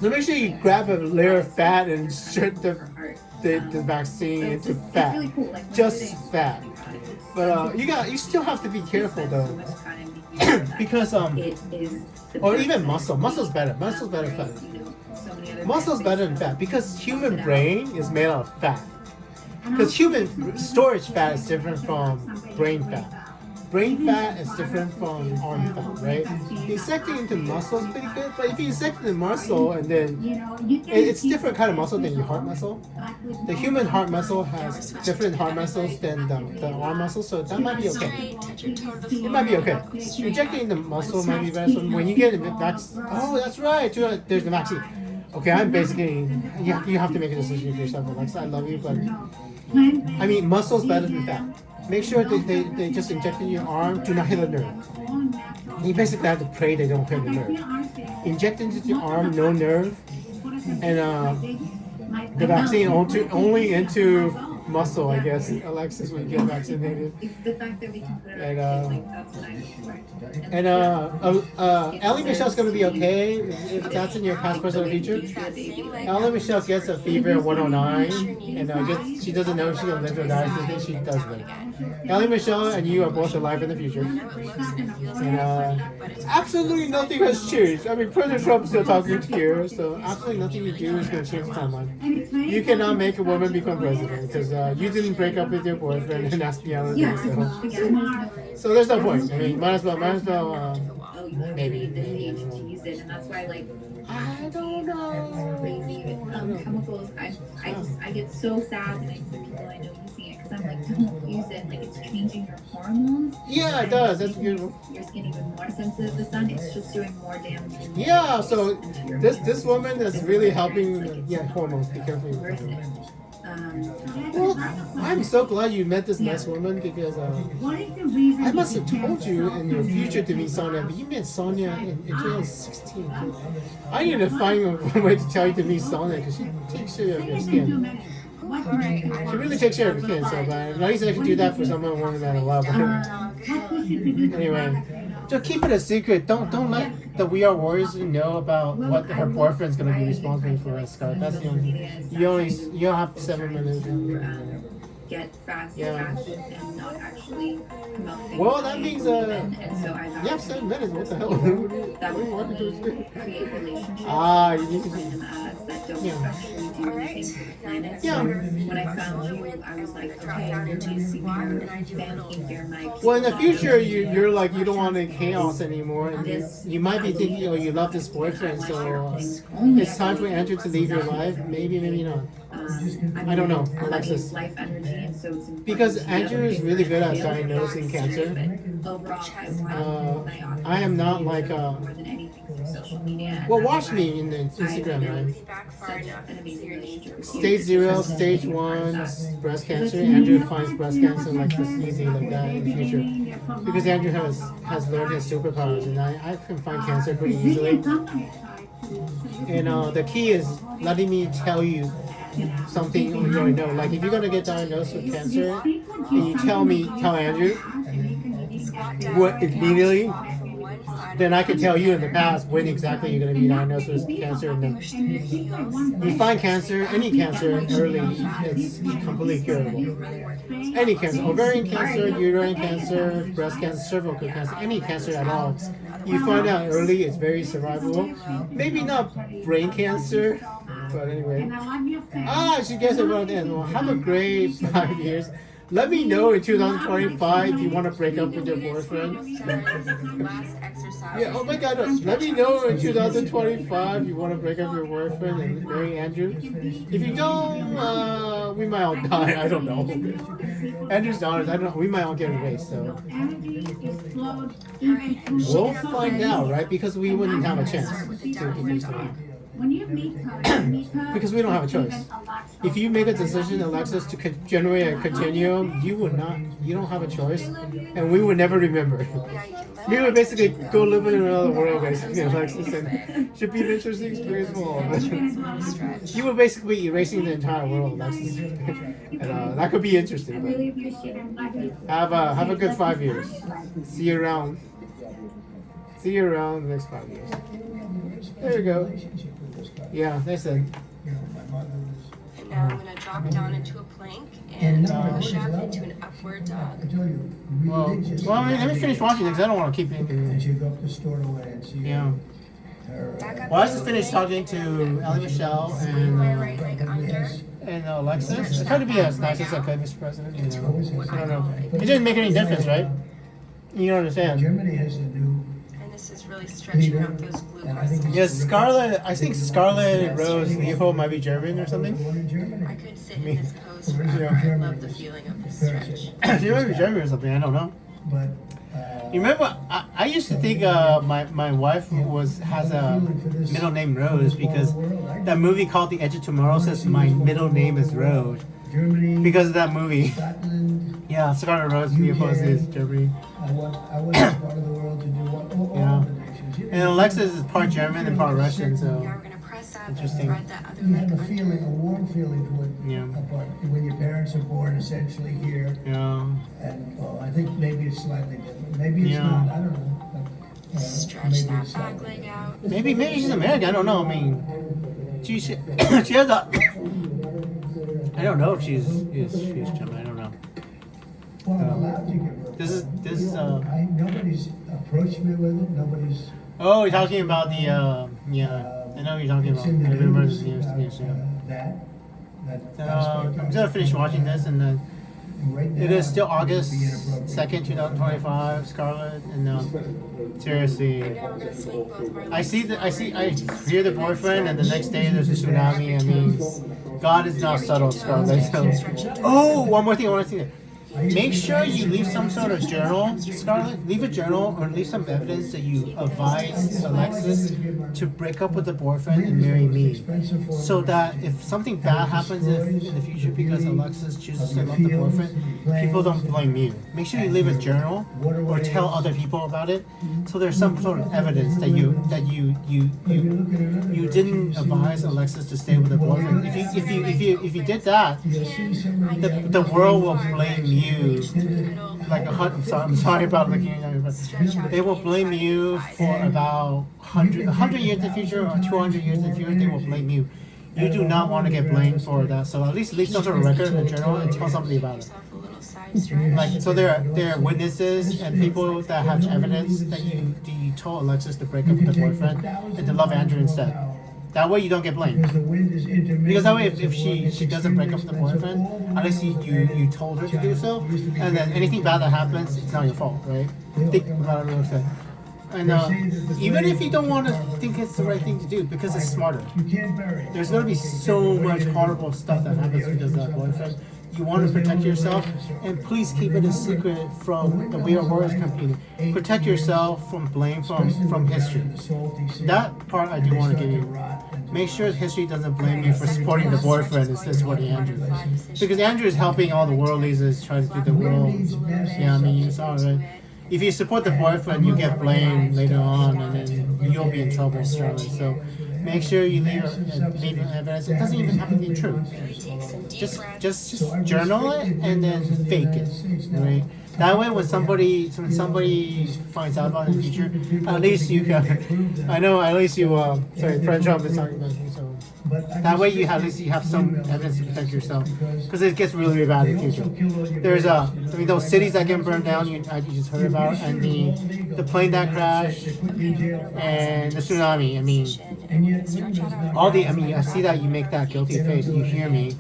So make sure you grab a layer of fat and insert the vaccine into fat, just fat. But you still have to be careful though, because or even muscle. Muscle's better. Muscle's better fat. Muscle's better than fat because human brain is made out of fat. Because human storage fat is different from brain fat. Brain fat is different from arm fat, right? Injecting into muscle is pretty good, but if you inject into muscle and then it's different kind of muscle than your heart muscle. The human heart muscle has different heart muscles than the arm muscle, so that might be okay. It might be okay. Injecting the muscle might be better. So when you get that's right. There's the vaccine. Okay, I'm basically you have to make a decision for yourself, Alexa. I love you, but I mean muscle's better than fat. Make sure that they just inject in your arm, do not hit a nerve. You basically have to pray they don't hit the nerve. Inject into your arm, no nerve, and the vaccine only into muscle, I guess. Alexis, when you get vaccinated. And Allie Michelle's gonna be okay if that's in your past, present, or future. Allie Michelle gets a fever at 109, and she doesn't know if she's gonna live or die. So she does live. Allie Michelle and you are both alive in the future. And absolutely nothing has changed. I mean, President Trump's still talking here, so absolutely nothing you do is gonna change the timeline. You cannot make a woman become president because you didn't break up with your boyfriend and ask me out. So there's no point. I mean, might as well you have to Maybe, be this maybe, I age don't to know. use it, and that's why like I don't know. crazy chemicals. I get so sad when I see people I know using it because I'm like, don't use it. Like it's changing your hormones. Yeah, it does. That's beautiful. Your skin even more sensitive to the sun. It's just doing more damage. Yeah, so this woman is really helping. Yeah, hormones. Be careful. Well, I'm so glad you met this nice woman because I must have told you in your future to meet Sonia, but you met Sonia in 2016. I need to find a way to tell you to meet Sonia because she takes care of your skin. She really takes care of your skin, so bad. At least I can do that for someone more than I love. Anyway, just keep it a secret. Don't let the We Are Warriors know about what her boyfriend's gonna be responsible for at Skype. That's the only. You have 7 minutes. Get fast Yeah. fashion and not actually promote things. Well, that means and so I you have 7 minutes. What the hell? that would create relationships You need to. random ads that don't actually do anything for the planet. Yeah. So when I found you, I was like, okay, I'm going to be super fan here, Mike. Well, in the future, you're like you don't want any chaos anymore, and you might be thinking, oh, you love this boyfriend, so it's time for Andrew to leave your life. Maybe not. I don't know, Alexis. Life energy, and so it's Because Andrew is really good at diagnosing cancer. I am not like more than anything through social media. Well, watch me in the Instagram, right? Such an amazing relationship. Stage 0, stage 1, breast cancer. Andrew finds breast cancer like this easy like that in the future. Because Andrew has learned his superpowers, and I can find cancer pretty easily. And the key is letting me tell you something you already know. Like if you're gonna get diagnosed with cancer, and you tell Andrew what immediately, then I can tell you in the past when exactly you're gonna be diagnosed with cancer. And then you find cancer, any cancer early, it's completely curable. Any cancer, ovarian cancer, uterine cancer, breast cancer, cervical cancer, any cancer at all. You find out early, it's very survivable. Maybe not brain cancer, but anyway. I should guess about that. Well, have a great 5 years. Let me know in 2025 if you want to break up with your boyfriend. Yeah, oh my god, let me know in 2025 if you want to break up with your boyfriend and marry Andrew. If you don't, we might all die, I don't know. Andrew's daughters, I don't know, we might all get erased, so. We'll find out, right? Because we wouldn't have a chance to decrease the one. When you meet her, Because we don't have a choice. If you make a decision, Alexis, to generate a continuum, you don't have a choice, and we would never remember. We would basically go live in another world, basically, Alexis, and should be an interesting experience for all of us. You were basically erasing the entire world, Alexis, and that could be interesting. But have a good 5 years. See you around. See you around the next 5 years. There you go. Yeah, that's it. You know, my mother was. And now I'm going to drop down into a plank and push up into an upward dog. I tell you, Well, religious. let me finish watching it because I don't want to keep it. And she'd go up the store away and see Yeah. her. Well, I just finished talking to Ellie Michelle Swing my right leg under. and Alexis. I tried to be as nice as I could, Mr. President. You know, I don't know. It didn't make any difference, right? You don't understand. Germany has a new. And this is really stretching out those glute And I think muscles. Yes, Scarlett. I think Scarlett Rose Leopold might be German or something. Born in Germany. I could sit in this pose Yeah. forever. I love the feeling of this stretch. She might be German or something. I don't know. But. You remember? I used to think my wife has a middle name Rose because that movie called The Edge of Tomorrow says my middle name is Rose Germany. because of that movie. Scotland. Yeah, Scarlett Rose Leopold is Germany. I want part of the world to do all Yeah. the nations. You know, And Alexis is part German and part Russian, so Now we're going to press up and Interesting. thread that other you leg have a feeling, under. a warm feeling toward Yeah. when your parents are born essentially here, yeah. and I think maybe it's slightly different. Maybe it's Yeah. not. I don't know. But, Stretch maybe that it's back slightly leg out. Maybe she's American. I don't know. I mean, she has a. I don't know if she's German. I don't know. Well, I'm allowed to give her. This is. Nobody's approached me with it. Nobody's. Oh, you're talking about the. Yeah, I know what you're talking it's about. in I the remember news this news. about, Yeah. that I'm gonna finish watching this and then And right now, It is still it would be August inappropriate. 2nd, 2025, Scarlett, and seriously. Now we're gonna swing both of our I legs I hear the boyfriend, and the next day there's a tsunami. I mean, God is not subtle, Scarlett. So, oh, one more thing I want to say. Make sure you leave some sort of journal, Scarlett. Leave a journal or leave some evidence that you advise Alexis to break up with the boyfriend and marry me. So that if something bad happens in the future because Alexis chooses to love the boyfriend, people don't blame you. Make sure you leave a journal or tell other people about it. So there's some sort of evidence that you didn't advise Alexis to stay with the boyfriend. If you did that, the world will blame you. Like I'm sorry about looking at you, but they will blame you for about 100 years in the future or 200 years in the future. They will blame you. You do not want to get blamed for that. So at least leave some sort of record in the journal and tell somebody about it. a little side stretch. Like so, there are witnesses and people that have evidence that you told Alexis to break up with the boyfriend and to love Andrew instead. That way you don't get blamed. Because the wind is intermittent. Because that way, if she doesn't break up with the boyfriend, at least you told her to do so, and then anything bad that happens, it's not your fault, right? Think about what I'm saying. And even if you don't want to think it's the right thing to do, because it's smarter. You can't bury it. There's gonna be so much horrible stuff that happens because of that boyfriend. You want to protect yourself, and please keep it a secret from the We Are Warriors community. Protect yourself from blame from history. That part I do want to give you. Make sure history doesn't blame you for supporting the boyfriend instead of supporting Andrew. Because Andrew is helping all the world leaders try to do the world. Yeah, I mean, you saw it, right? If you support the boyfriend, you get blamed later on, and then you'll be in trouble, Charlie. So make sure you leave evidence. It doesn't even have to be true. Just journal it and then fake it, right? That way, when somebody finds out about it in the future, at least you can. I know, at least you. Sorry, French Trump is talking about you. So that way, at least you have some evidence to protect yourself, because it gets really, really bad in the future. There's those cities that get burned down. You just heard about, and the plane that crashed, and the tsunami. I mean, I see that you make that guilty face. You hear me.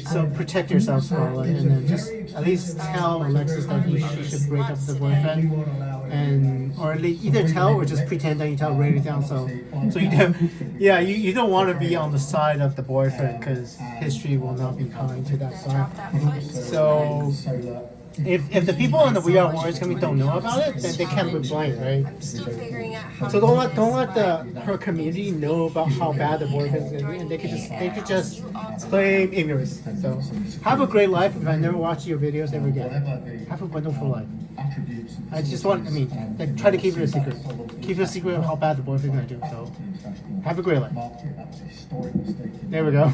So protect yourself, Scarlett, and then just at least tell Alexis that she should break up with the boyfriend, or either tell or just pretend that you tell, write it down. So you don't want to be on the side of the boyfriend, because history will not be kind to that side. So if the people in the We Are Warriors community don't know about it, then they can't be blamed, right? I'm still figuring out how So don't let her community know about how bad the boyfriend is gonna be, and they could just claim ignorance. So have a great life. If I never watch your videos ever again, have a wonderful life. I try to keep it a secret. Keep it a secret of how bad the boyfriend's gonna do. So have a great life. There we go.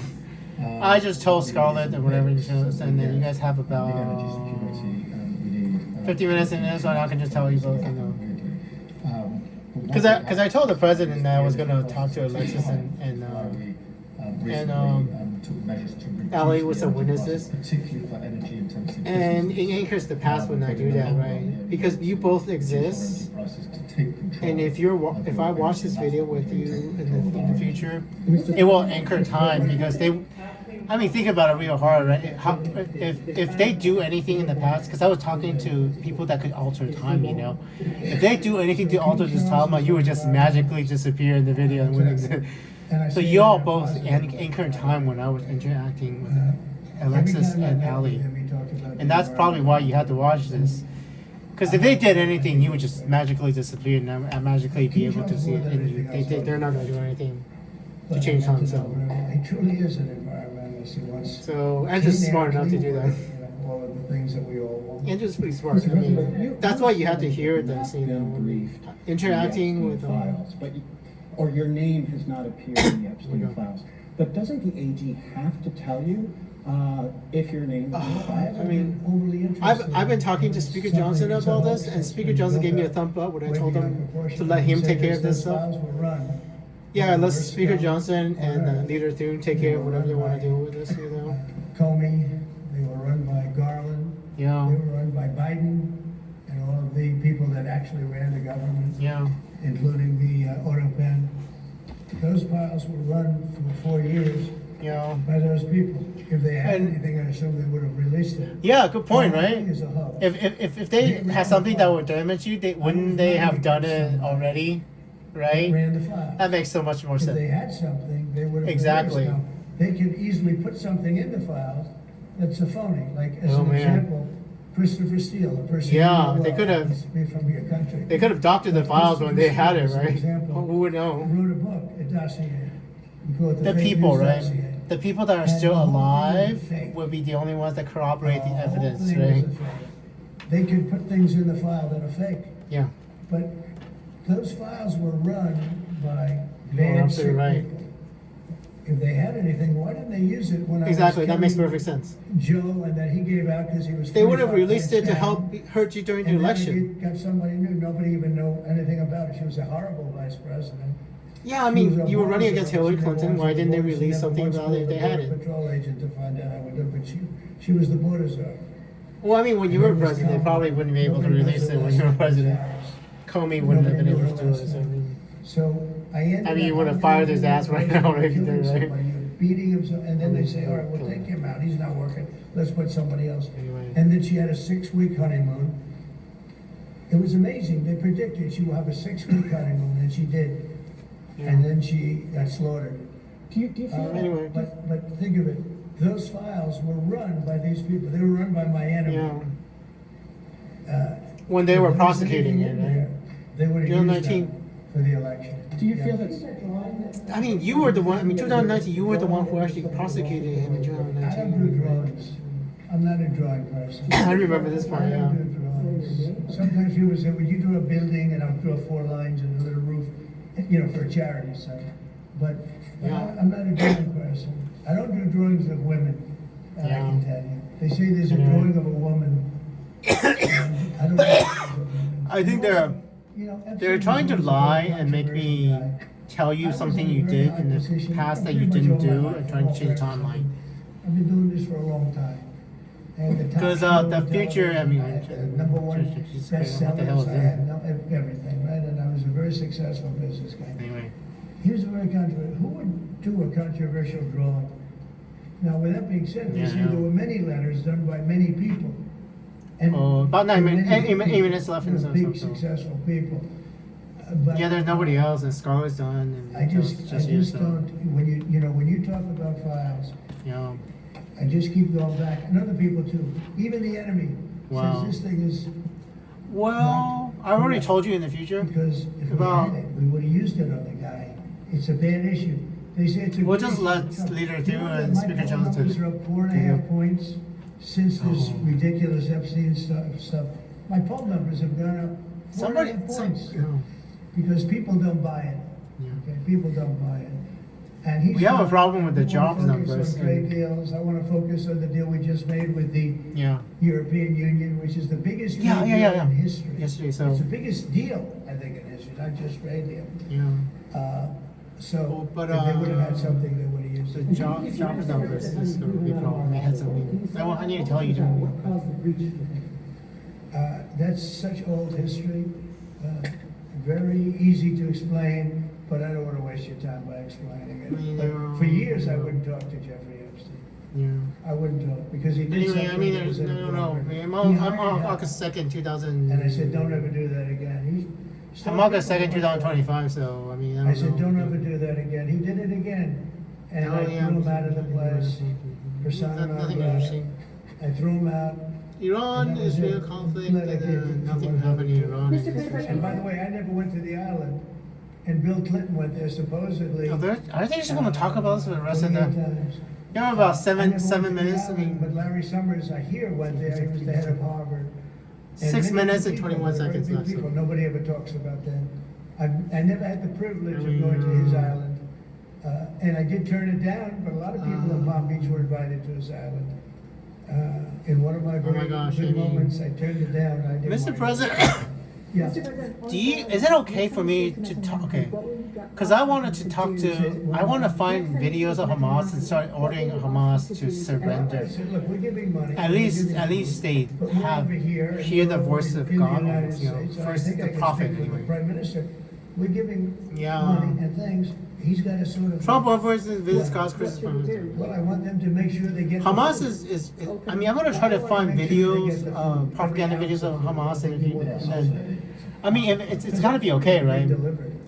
I just told Scarlett or whatever, and then you guys have about 50 minutes in this, so I can just tell you both. Because I told the president that I was gonna talk to Alexis and Allie with some witnesses. And it anchors the past when I do that, right? Because you both exist. And if I watch this video with you in the future, it will anchor time, because think about it real hard, right? If they do anything in the past, because I was talking to people that could alter time, if they do anything to alter this time, you would just magically disappear in the video and wouldn't exist. So you all both anchor time when I was interacting with Alexis and Allie, and that's probably why you had to watch this. Because if they did anything, you would just magically disappear and magically be able to see it. And they're not going to do anything to change time. So It truly is an environmentalist who wants. So Andrew's smart enough to do that. All of the things that we all want. Andrew's pretty smart. I mean, that's why you have to hear this. Interacting with. Or your name has not appeared in the Epstein files. But doesn't the AG have to tell you if your name is I've been talking to Speaker Johnson about this, and Speaker Johnson gave me a thumb up when I told him to let him take care of this stuff. Yeah, let Speaker Johnson and Leader Thune take care of whatever they want to do with this, Comey, they were run by Garland. Yeah. They were run by Biden and all of the people that actually ran the government. Yeah. Including the auto pen. Those files were run for 4 years You know. by those people. If they had And- anything, I assume they would have released it. Yeah, good point, The whole right? thing is a hoax. If they had something that would damage you, wouldn't they have done it already, They right? ran the file. That makes so much more If they sense. had something, they would have Exactly. released. Now, they could easily put something in the files that's a phony. Like as Oh, an man. example, Christopher Steele, a person. Yeah, you know they could have- must be from your country. They could have doctored the files when they had it, As an right? example, Who would know? wrote a book, a dossier. We call it The fake people, news right? dossier. The people that are And still the whole thing alive is fake. would be the only ones that corroborate the whole evidence, thing right? is a fake. They could put things in the file that are fake, Yeah. but those files were run by You're bad absolutely sick right. people. If they had anything, why didn't they use it when Exactly, I was that makes killing perfect sense. Joe, and that he gave out because he was. They would have 25 released it to points help down, hurt you during the and then election. it got somebody new. Nobody even knew anything about it. She was a horrible vice president. Yeah, I She mean, was a you were running monster. against Hillary She never Clinton. went Why to the didn't they borders. She release never something once about it if called they the had Border it? Patrol agent to find out how we do, but she was the border czar. Well, I mean, when you were president, they probably wouldn't be able to release it when you were president. Comey wouldn't have been able to do it. So, I mean, So I ended I mean, you up would have fired his ass right now if you did, killing right? somebody, beating him, and then they say, all right, we'll take him out. He's not working. Let's put somebody else. Anyway. And then she had a 6-week honeymoon. It was amazing. They predicted she would have a 6-week honeymoon, and she did. And then she got slaughtered. Do you feel Anyway. But think of it. Those files were run by these people. They were run by my enemy. Yeah. When they were If there was prosecuting anything it, in there, right? They would have June used 19. them for the election. Do you feel Yeah. that? I mean, you were the one. I mean, 2019, you were the one who actually prosecuted him in I don't do 2019. drawings. I'm not a drawing person. I remember this part. I Yeah. don't do drawings. Sometimes people say, well, you draw a building and I'll draw 4 lines and a little roof, you know, for a charity site. But Yeah. I'm not a drawing person. I don't do drawings of women, I Yeah. can tell you. They say there's a Yeah. drawing of a woman. I don't do drawings of women. I think they're You know, they're trying to Epstein was a lie very and make me controversial guy. tell you I was something in a you very did high in the position past that pretty you much didn't all my do life, and trying to all change the practice. timeline. I've been doing this for a long time. And the top 'Cause, show the on future, I mean, television, I had the number one just- what the hell bestsellers, is I it? had everything, right? And I was a very successful business guy. Anyway, Here's a very controversial. Who would do a controversial drawing? Now, with that being said, they Yeah, say yeah. there were many letters done by many people. And about 9 minutes, many 8 minutes left you and know, so. big successful people. But Yeah, there's nobody else, and Scarlett's done, and I just you, so, don't. When you talk about files, you know, I just keep going back, and other people too. Even the enemy Wow. says this thing is well, I already told you in the future. because if About- we had it, we would have used it on the guy. It's a bad issue. They say it's a. We'll good just issue. let So, leader you through know that and my Speaker poll Jones numbers to- are up 4.5 points since this Oh. ridiculous Epstein stuff. My poll numbers have gone up 4.5 points you know, because people don't buy it. yeah. Okay, people don't buy it. And he's We have a not- problem with the I wanna jobs focus numbers on trade and- deals. I want to focus on the deal we just made with the Yeah. European Union, which is the biggest Yeah, trade yeah, deal yeah, yeah. in history. Yesterday, so- It's the biggest deal, I think, in history, not just trade deal. Yeah. So Well, but, if they would have had something, they would have used The it. job numbers is going to be a problem. They had something. I need to tell you. That's such old history, very easy to explain, but I don't want to waste your time by explaining it. But for years, I wouldn't talk to Jeffrey Epstein. Yeah. I wouldn't talk because he did Anyway, something. I mean, that was there's no. inappropriate. I'm He on hired August help. 2nd, 2000. And I said, don't ever do that again. I'm August 2nd, 2025. So I mean, I said, don't ever do that again. He did it again. And I threw him out of the place. Persona non Nothing grata. interesting. I threw him out. Iran, And that was Israel it. conflict, Let it and get nothing to happened in Iran. Mr. President. And by the way, I never went to the island. And Bill Clinton went there supposedly. Are they just going to talk about this for the rest of 28 the? times. You know, about I seven never went to the minutes. I island, But mean, Larry Summers, I hear, went there. He was the head of Harvard. And 6 many minutes and people, 21 very seconds big left. people. So. Nobody ever talks about that. I never had the privilege of going to his island. And I did turn it down, but a lot of people in Palm Beach were invited to his island. In one of my very gosh, good I mean- moments, I turned it down. I didn't Mr. want to- President, Yeah. is it okay for me to talk? Okay, because I wanted to talk to. I want to find videos of Hamas and start ordering Hamas to I surrender. said, look, we're giving money. At least they But we're have over here, and hear we're the over voice of in the God. United You know, States, and I first think the I can prophet speak for the anyway. Prime Minister. We're giving Yeah. money and things, he's got a sort of. Trump offers visits cause Christmas promises. Well, I want them to make sure they get. Hamas is I mean, I'm gonna try to find videos, propaganda videos of Hamas, and I mean, it's gotta be okay, right?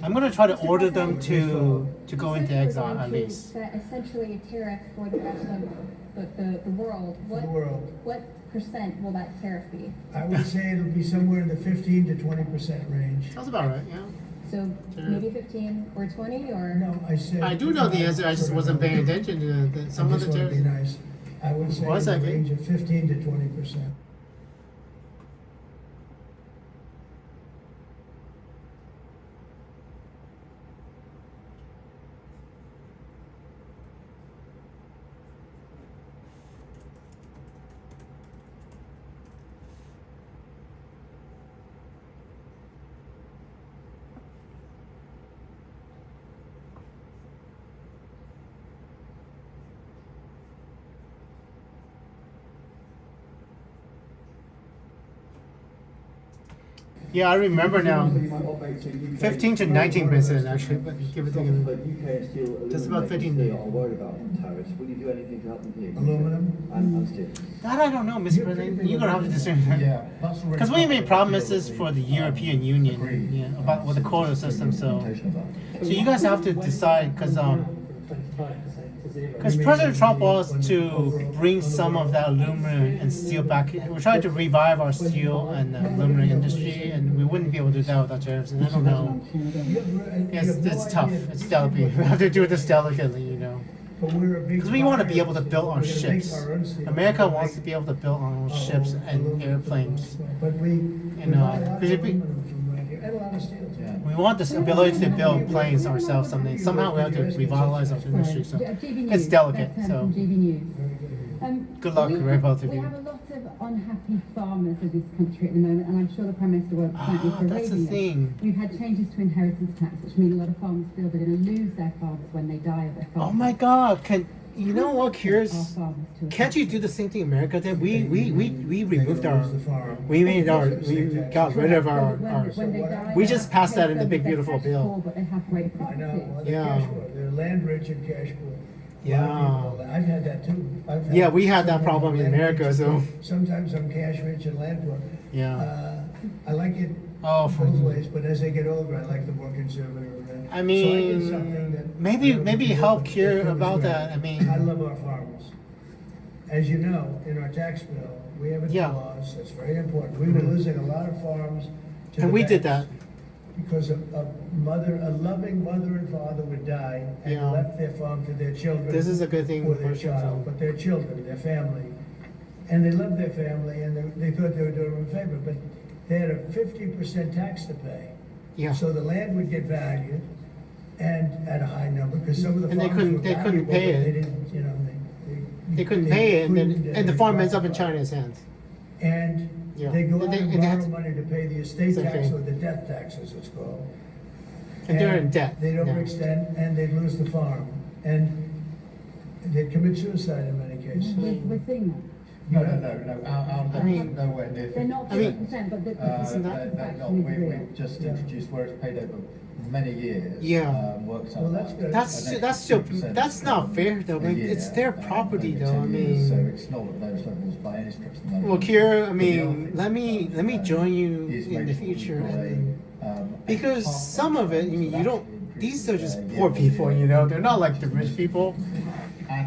I'm gonna try to order them to go into exile at least. Essentially a tariff for the rest of the world. For the world. What percent will that tariff be? I would say it'll be somewhere in the 15 to 20% range. Sounds about right, yeah. So maybe 15 or 20 or? No, I said. I do know the answer. I just wasn't paying attention to some of the I just want to be tariffs. nice. I would say One in the second. range of 15 to 20%. Yeah, I remember now. 15 to 19% actually, but give it to just about 15. Are worried about tariffs. Will you do anything to help them here? Aluminum? And steel. That I don't know, Mr. President. You're gonna have to decide. Yeah, that's already. Because we made promises for the European Union, yeah, about with the quota system. So you guys have to decide because President Trump wants to bring some of that aluminum and steel back. We're trying to revive our steel and aluminum industry, and we wouldn't be able to do that without tariffs. And I don't know. It's tough. It's delicate. We have to do this delicately, you know. Because we want to be able to build our ships. America wants to be able to build our own ships and airplanes. But we we want this ability to build planes ourselves someday. Somehow we have to revitalize our industry. So it's delicate. So good luck, both of We you. have a lot of unhappy farmers in this country at the moment, and I'm sure the Prime Minister won't thank you for That's the raising thing. it. We've had changes to inheritance tax, which mean a lot of farmers feel they're going to lose their farms when they die of their farms. Oh my God! Can you know what Our curious? farmers to a Can't you do the same thing America did? We removed our, we got rid of our When they die, we just passed that in the they big pay beautiful cash bill. poor, but they have great I property. know. Yeah. They're land rich and cash poor. Yeah. I've had that too. Yeah, we had that some problem in land America, rich, so- Sometimes I'm cash rich and land poor. Yeah. I like it Oh, both ways, but as I get older, I like the more conservative. I So mean, did something that- maybe help cure It was about great. that. I mean, I love our farmers. As you know, in our tax bill, we have a Yeah. clause that's very important. We were losing a lot of farms to and the we did that. banks because a loving mother and father would die and Yeah. left their farm to their children. This is a good thing Or their for sure. child, but their children, their family. And they loved their family and they thought they were doing them a favor, but they had a 50% tax to pay. Yeah. So the land would get valued and at a high number, because some of the And they farms couldn't- were they couldn't valuable, pay but it. They didn't, you know, They couldn't pay it, and the farm ends up in China. China's hands. And Yeah. they go out And they- and and they borrow have- money to pay the estate Same tax thing. or the death tax, as it's called. And they're in debt. They don't Yeah. extend, and they lose the farm. And they commit suicide in many cases. We're seeing that. No. Our I mean, nowhere near. They're not I mean, 50%, but the Isn't that- percentage They're not. is We've real. just Yeah. introduced where it's paid over many years. Yeah. Works out. Well, that's good. That's still that's not fair though. I mean, it's their property though. I So mean, it's not at those levels by any stretch of the moment. well, Kira, I But mean, the other thing let me join you is in make the sure we've future. got a Because some of it, I mean, you don't. department These are just that poor actually people, you know. They're not like the rich people. And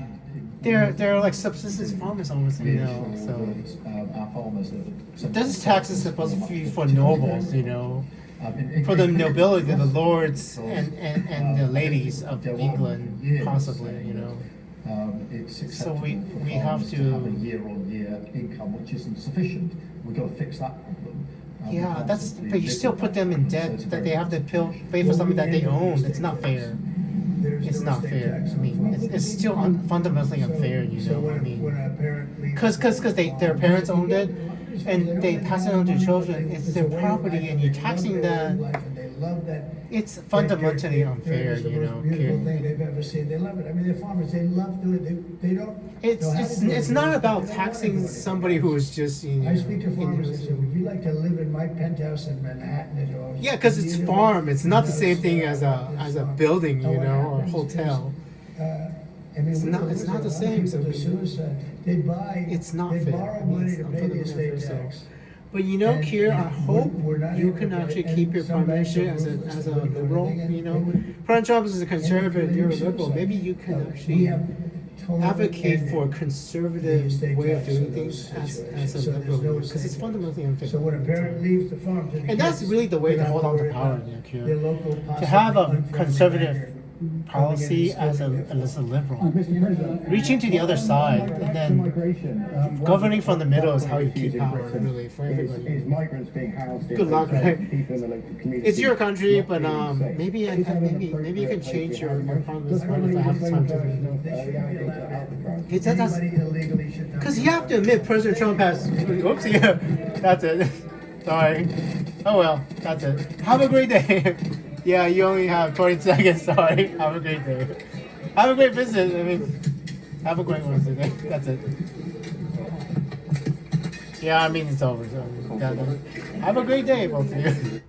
They're like subsistence farmers almost, you know. So our farmers are. this tax is supposed to be for nobles, you know, In for the Great Britain, nobility, the because- lords and the ladies of there are England, years, possibly, you know. It's So acceptable we for have farmers to- have a year-on-year income which isn't sufficient. We've got to fix that problem. We Yeah, can't that's. simply But you live still with put that. them in So debt it's that very they have to pay for something that they own. It's not fair. There's It's no not estate fair. tax I on mean, farms. it's still fundamentally unfair, you So know. I when mean, a parent leaves. because their parents owned it, and they pass it on to children. It's their property, and you're taxing that. And they love that. it's fundamentally They're unfair, just the you most know. beautiful Kieran. thing they've ever seen. They love it. I mean, they're farmers. They love doing it. They don't. know how to do It's it. not They about don't wanna taxing do it. somebody who is just, you know. I speak to farmers and say, "Would you like to live in my penthouse in Manhattan?" Or Yeah, because it's farm. It's not the same thing as a building, you know, or a hotel. I mean, It's we not- know it's there's not a the lot of same, people so do suicide. They buy. It's not They fair. borrow I mean, money it's to pay the unfundamentally estate unfair, tax. But you know, And- Kier, I and hope we're not you able can to- actually and keep your some banks premiership are as ruthless. a They wouldn't do liberal, anything, and you they know. would- President Trump is a and conservative, you're a committing liberal. Maybe you suicide. can We actually have totally advocate for a ended conservative the estate way of tax doing in those things as situations. a So there's liberal, no because it's estate fundamentally tax. unfair. So when a parent leaves the farm to the And that's kids, really the way they to don't hold have on to worry power, about yeah, Kier. their local To have a unfriendly conservative neighbor policy coming in and as stealing their a farm. liberal. Mr. President, Reaching to the other side and then migration, governing from the middle is how you keep power, really, for everybody. Is migrants being housed in Good luck, hotels right? and people in the local community It's your country, not but feeling safe? maybe Is that an maybe you can appropriate change way your to handle it? parliament's Does mind if I have the time to. version of They the shouldn't be alligator allowed to- albatross? It's that that's Anybody illegally should not because be you have to admit President Trump has. Oops, yeah, that's it. Sorry. Oh well, that's it. Have a great day. Yeah, you only have 20 seconds. Sorry. Have a great day. Have a great visit. I mean, have a great one today. That's it. Yeah, I mean it's over. So have a great day, both of you.